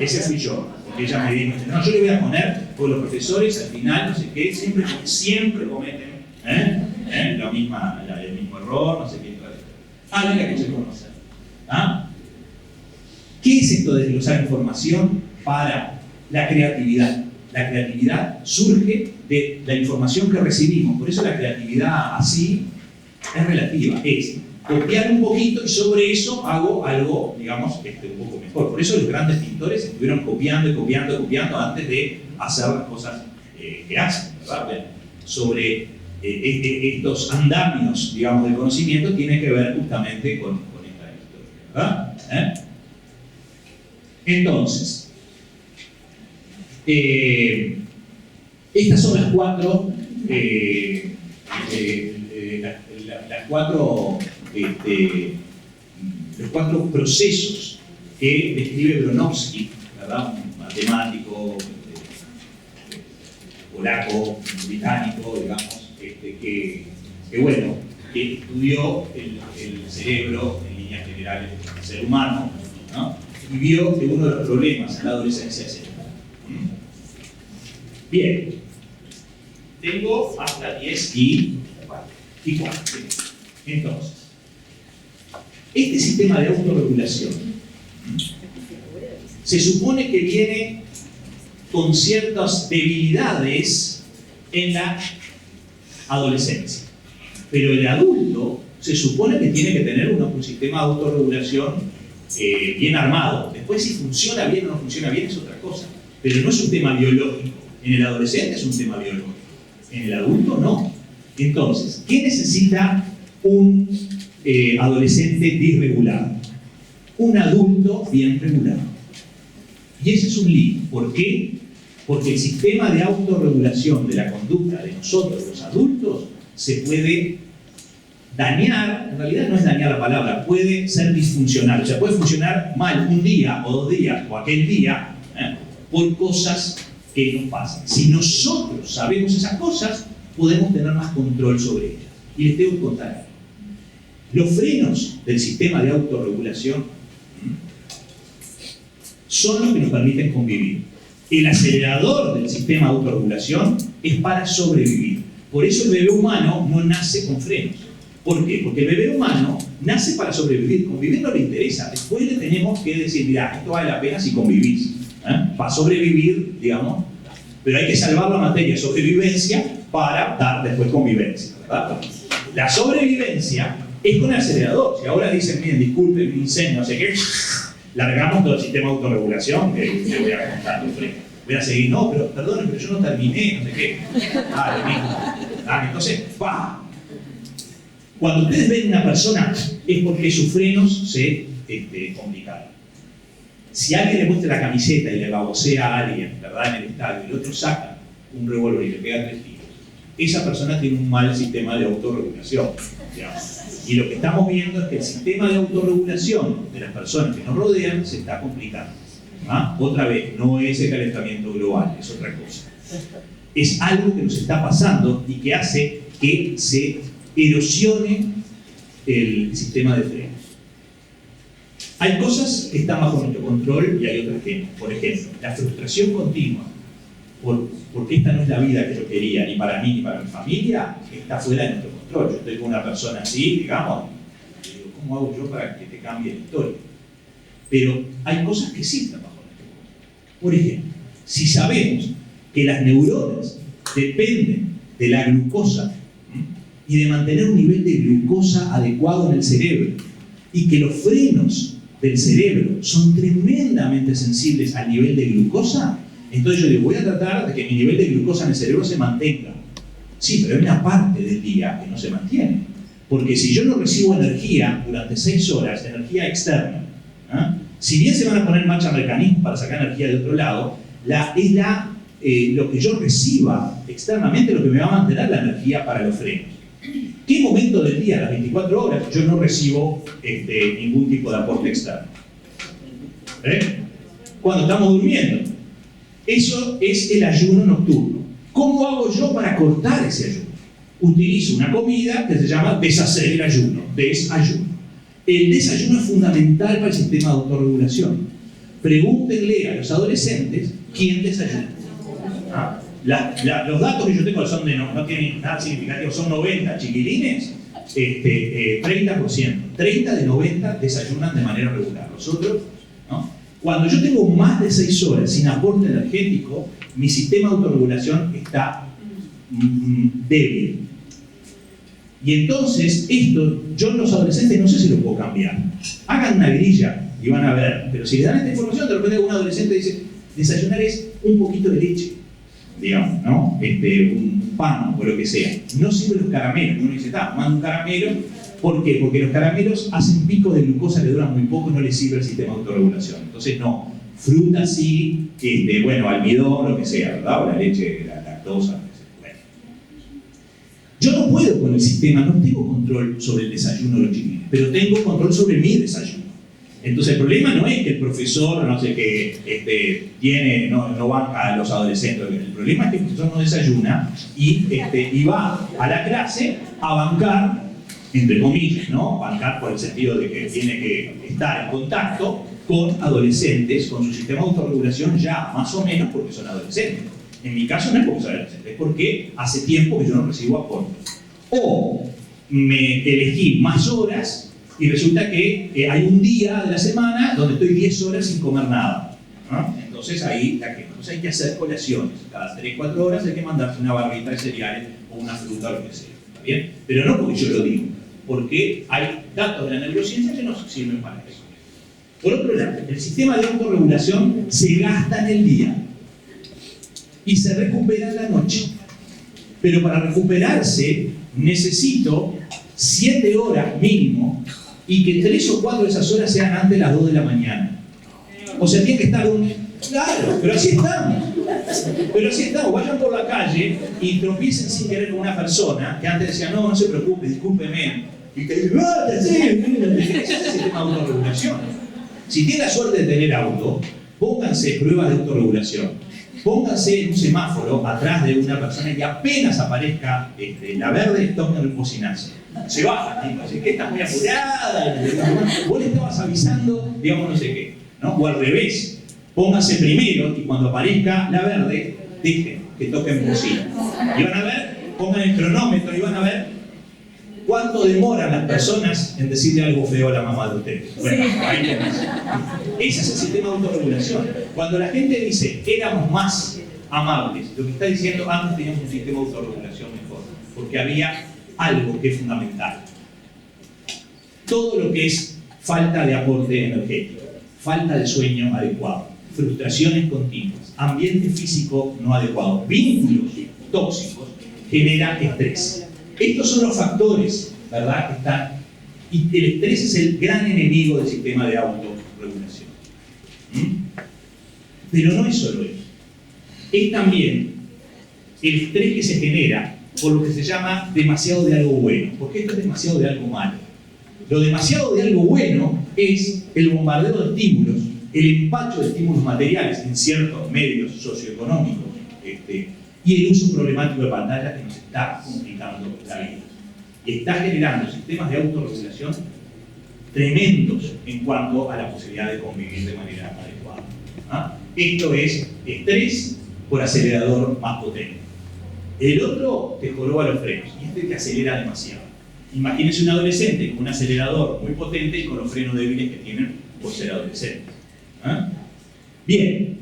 Ese fui yo, porque ella me dijo, no, yo le voy a poner, porque los profesores al final, no sé qué, siempre cometen el mismo error, no sé qué. Alguien le aconsejó no hacerlo. ¿Ah? ¿Qué es esto de desglosar información para la creatividad? La creatividad surge de la información que recibimos, por eso la creatividad así es relativa, es copiar un poquito y sobre eso hago algo, digamos, un poco mejor. Por eso los grandes pintores estuvieron copiando y copiando antes de hacer las cosas que hacen, ¿verdad? Bien. Sobre estos andamios, digamos, del conocimiento tiene que ver justamente con esta historia, ¿verdad? Entonces, estas son las cuatro, los cuatro procesos que describe Bronowski, ¿verdad? Un matemático polaco, británico, digamos, que estudió el cerebro en líneas generales del ser humano, ¿no? Y vio que uno de los problemas en la adolescencia es el. Bien, tengo hasta 10 y 4. Entonces, este sistema de autorregulación se supone que viene con ciertas debilidades en la adolescencia, pero el adulto se supone que tiene que tener un sistema de autorregulación bien armado. Después, si funciona bien o no funciona bien es otra cosa, pero no es un tema biológico. En el adolescente es un tema biológico, en el adulto no. Entonces, ¿qué necesita un adolescente disregulado? Un adulto bien regulado. Y ese es un lío. ¿Por qué? Porque el sistema de autorregulación de la conducta de nosotros, los adultos, se puede dañar. En realidad no es dañar la palabra, puede ser disfuncional. O sea, puede funcionar mal un día o 2 días o aquel día por cosas que nos pasan. Si nosotros sabemos esas cosas, podemos tener más control sobre ellas. Y les tengo que contar algo. Los frenos del sistema de autorregulación son los que nos permiten convivir. El acelerador del sistema de autorregulación es para sobrevivir. Por eso el bebé humano no nace con frenos. ¿Por qué? Porque el bebé humano nace para sobrevivir. Convivir no le interesa. Después le tenemos que decir, mira, esto vale la pena si convivís. Para sobrevivir, digamos, pero hay que salvar la materia de sobrevivencia para dar después convivencia, ¿verdad? La sobrevivencia es con el acelerador. Si ahora dicen, miren, disculpen, mi incendio, no sé qué, largamos todo el sistema de autorregulación, que voy a contar, voy a seguir, no, pero perdón, pero yo no terminé, no sé qué. Entonces, ¡pah! Cuando ustedes ven una persona es porque sus frenos se complicaron. Si alguien le muestra la camiseta y le babosea a alguien, ¿verdad?, en el estadio, y el otro saca un revólver y le pega 3 tiros, esa persona tiene un mal sistema de autorregulación, digamos. Y lo que estamos viendo es que el sistema de autorregulación de las personas que nos rodean se está complicando. Otra vez, no es el calentamiento global, es otra cosa. Es algo que nos está pasando y que hace que se erosione el sistema de frenos. Hay cosas que están bajo nuestro control y hay otras que no. Por ejemplo, la frustración continua, porque esta no es la vida que yo quería, ni para mí ni para mi familia, está fuera de nuestro control. Yo estoy con una persona así, digamos, y digo, ¿cómo hago yo para que te cambie la historia? Pero hay cosas que sí están bajo nuestro control. Por ejemplo, si sabemos que las neuronas dependen de la glucosa y de mantener un nivel de glucosa adecuado en el cerebro, y que los frenos del cerebro son tremendamente sensibles al nivel de glucosa, entonces yo digo, voy a tratar de que mi nivel de glucosa en el cerebro se mantenga. Sí, pero hay una parte del día que no se mantiene. Porque si yo no recibo energía durante 6 horas, energía externa, si bien se van a poner en marcha mecanismos para sacar energía de otro lado, lo que yo reciba externamente es lo que me va a mantener la energía para los frenos. ¿Qué momento del día, las 24 horas, yo no recibo ningún tipo de aporte externo? Cuando estamos durmiendo. Eso es el ayuno nocturno. ¿Cómo hago yo para cortar ese ayuno? Utilizo una comida que se llama deshacer el ayuno, desayuno. El desayuno es fundamental para el sistema de autorregulación. Pregúntenle a los adolescentes quién desayuna. Los datos que yo tengo son no tienen nada significativo, son 90 chiquilines, 30%. 30 de 90 desayunan de manera regular. Los otros, ¿no? Cuando yo tengo más de 6 horas sin aporte energético, mi sistema de autorregulación está débil. Y entonces, esto, yo los adolescentes no sé si lo puedo cambiar. Hagan una grilla y van a ver. Pero si le dan esta información, de repente un adolescente dice, desayunar es un poquito de leche, digamos, ¿no? Un pan o lo que sea. No sirven los caramelos. Uno dice, manda un caramelo. ¿Por qué? Porque los caramelos hacen picos de glucosa que duran muy poco y no les sirve el sistema de autorregulación. Entonces, no. Fruta sí, bueno, almidón, lo que sea, ¿verdad? O la leche, la lactosa. Bueno. Yo no puedo con el sistema, no tengo control sobre el desayuno de los chiquillos, pero tengo control sobre mi desayuno. Entonces, el problema no es que el profesor, no sé qué, no banca a los adolescentes. El problema es que el profesor no desayuna y va a la clase a bancar, entre comillas, ¿no? Bancar por el sentido de que tiene que estar en contacto con adolescentes, con su sistema de autorregulación ya más o menos porque son adolescentes. En mi caso no es porque son adolescentes, es porque hace tiempo que yo no recibo aporte. O me elegí más horas y resulta que hay un día de la semana donde estoy 10 horas sin comer nada, ¿no? Entonces ahí hay que hacer colaciones. Cada 3-4 horas hay que mandarse una barrita de cereales o una fruta o lo que sea. ¿Está bien? Pero no porque yo lo digo, porque hay datos de la neurociencia que nos sirven para eso. Por otro lado, el sistema de autorregulación se gasta en el día y se recupera en la noche. Pero para recuperarse necesito 7 horas mínimo y que 3 o 4 de esas horas sean antes de las 2 de la mañana. O sea, tiene que estar Claro, pero así estamos. Pero así estamos. Vayan por la calle y tropiecen sin querer con una persona que antes decía, no se preocupe, discúlpeme. Y te dice, ese es el sistema de autorregulación. Si tienen la suerte de tener auto, pónganse pruebas de autorregulación. Pónganse en un semáforo atrás de una persona y apenas aparezca la verde, toquen el bocinazo. Se baja, dice que está muy apurada. Vos le estabas avisando, digamos, no sé qué, ¿no? O al revés. Pónganse primero y cuando aparezca la verde, dejen que toquen bocina. Y van a ver, pongan el cronómetro y van a ver cuánto demoran las personas en decirle algo feo a la mamá de ustedes. Bueno, ahí tenés. Ese es el sistema de autorregulación. Cuando la gente dice, éramos más amables, lo que está diciendo, antes teníamos un sistema de autorregulación mejor, porque había algo que es fundamental. Todo lo que es falta de aporte energético, falta de sueño adecuado, frustraciones continuas, ambiente físico no adecuado, vínculos tóxicos, genera estrés. Estos son los factores, ¿verdad?, que están. Y el estrés es el gran enemigo del sistema de autorregulación. Pero no es solo eso. Es también el estrés que se genera por lo que se llama demasiado de algo bueno, porque esto es demasiado de algo malo. Lo demasiado de algo bueno es el bombardeo de estímulos, el empacho de estímulos materiales en ciertos medios socioeconómicos y el uso problemático de pantallas que nos está complicando la vida. Y está generando sistemas de autorregulación tremendos en cuanto a la posibilidad de convivir de manera adecuada. Esto es estrés por acelerador más potente. El otro te joroba los frenos y este te acelera demasiado. Imagínense un adolescente con un acelerador muy potente y con los frenos débiles que tienen por ser adolescentes. Bien.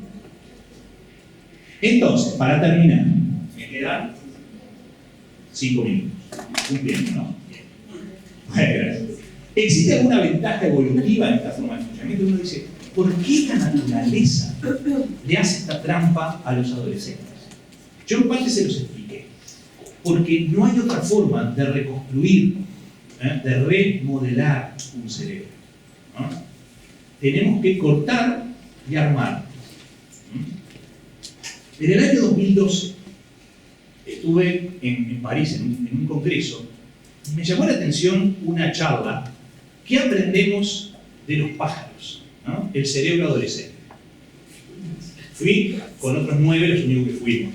Entonces, para terminar, me quedan 5 minutos. Cumpliendo, ¿no? Bueno, gracias. ¿Existe alguna ventaja evolutiva en esta forma de funcionamiento? Uno dice, ¿por qué la naturaleza le hace esta trampa a los adolescentes? Yo en parte se los expliqué. Porque no hay otra forma de reconstruir, de remodelar un cerebro, ¿no? Tenemos que cortar y armar. En el año 2012 estuve en París en un congreso y me llamó la atención una charla. ¿Qué aprendemos de los pájaros? ¿No? El cerebro adolescente. Fui con otros 9, los únicos que fuimos,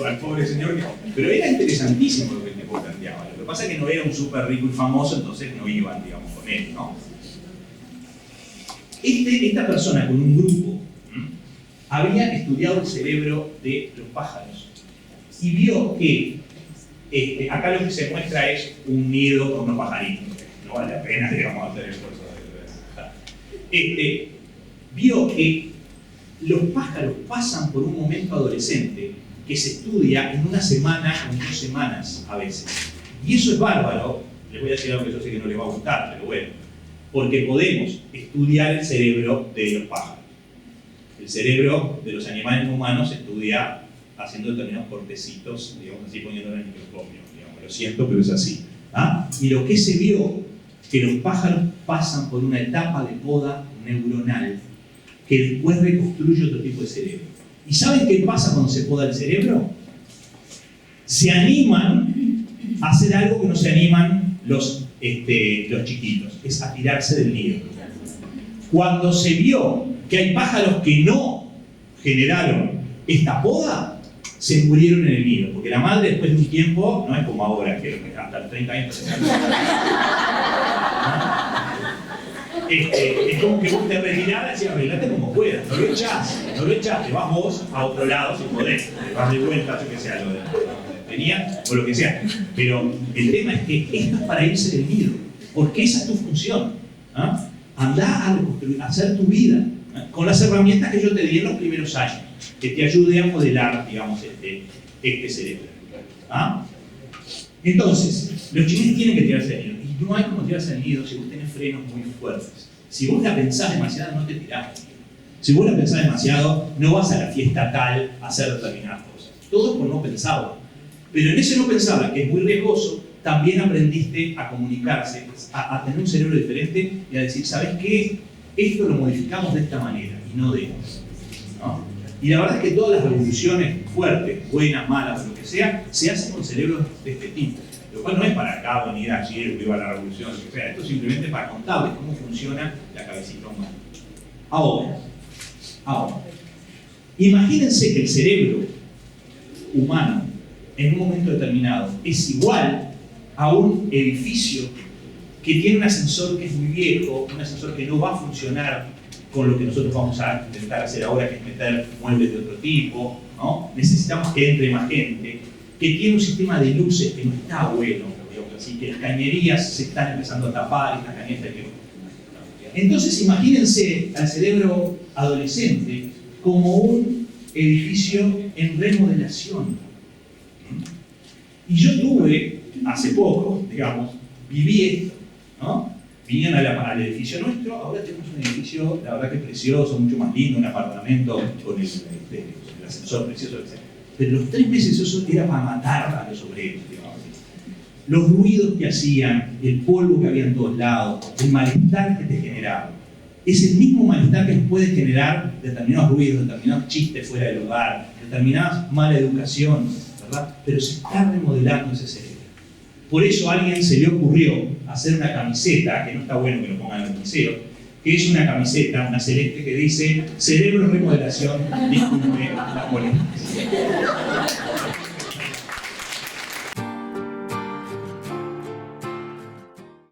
al pobre señor, pero era interesantísimo lo que el tipo planteaba. Lo que pasa es que no era un súper rico y famoso, entonces no iban, digamos, con él, ¿no? Esta persona con un grupo había estudiado el cerebro de los pájaros y vio que acá lo que se muestra es un nido con unos pajaritos. No vale la pena, digamos, hacer el esfuerzo de vio que los pájaros pasan por un momento adolescente que se estudia en una semana o en 2 semanas a veces. Y eso es bárbaro. Les voy a decir algo que yo sé que no les va a gustar, pero bueno. Porque podemos estudiar el cerebro de los pájaros. El cerebro de los animales no humanos se estudia haciendo determinados cortecitos, digamos así, poniéndolo en el microscopio. Digamos, lo siento, pero es así. ¿Ah? Y lo que se vio, que los pájaros pasan por una etapa de poda neuronal que después reconstruye otro tipo de cerebro. ¿Y saben qué pasa cuando se poda el cerebro? Se animan a hacer algo que no se animan los chiquitos, es a tirarse del nido. Cuando se vio que hay pájaros que no generaron esta poda, se murieron en el nido, porque la madre después de un tiempo, no es como ahora, que hasta los 30 años se es como que vos te retirás y arreglate como puedas, no lo echás, te vas vos a otro lado si podés, te vas de vuelta, yo que sea, lo de venía o lo que sea. Pero el tema es que esto es para irse del nido, porque esa es tu función. ¿Ah? Andá a reconstruir, a hacer tu vida, con las herramientas que yo te di en los primeros años, que te ayude a modelar, digamos, este cerebro. ¿Ah? Entonces, los chinos tienen que tirarse del nido. Y no hay como tirarse del nido si vos tenés frenos muy fuertes. Si vos la pensás demasiado, no te tirás del nido. Si vos la pensás demasiado, no vas a la fiesta tal a hacer determinadas cosas. Todo es por no pensarlo. Pero en ese no pensar, que es muy riesgoso, también aprendiste a comunicarse, a tener un cerebro diferente y a decir, ¿sabes qué? Esto lo modificamos de esta manera y no de esta, ¿no? Y la verdad es que todas las revoluciones fuertes, buenas, malas, lo que sea, se hacen con cerebros de este tipo. Lo cual no es para acá venir ayer, viva la revolución, lo que sea. Esto es simplemente para contarles cómo funciona la cabecita humana. Ahora, imagínense que el cerebro humano en un momento determinado es igual a un edificio que tiene un ascensor que es muy viejo, un ascensor que no va a funcionar con lo que nosotros vamos a intentar hacer ahora, que es meter muebles de otro tipo, ¿no? Necesitamos que entre más gente, que tiene un sistema de luces que no está bueno, digamos así, que las cañerías se están empezando a tapar, estas cañerías que... Entonces imagínense al cerebro adolescente como un edificio en remodelación. Y yo tuve, hace poco, digamos, viví esto, ¿no? Vinieron al edificio nuestro, ahora tenemos un edificio, la verdad que precioso, mucho más lindo, un apartamento con el ascensor precioso, etc. Pero los 3 meses eso era para matar a los obreros, digamos. Los ruidos que hacían, el polvo que había en todos lados, el malestar que te generaba. Es el mismo malestar que puede generar determinados ruidos, determinados chistes fuera del hogar, determinada mala educación, ¿verdad? Pero se está remodelando ese cerebro. Por eso a alguien se le ocurrió hacer una camiseta, que no está bueno que lo pongan en el museo, que es una camiseta, una celeste, que dice cerebro remodelación, disculpe la molestia.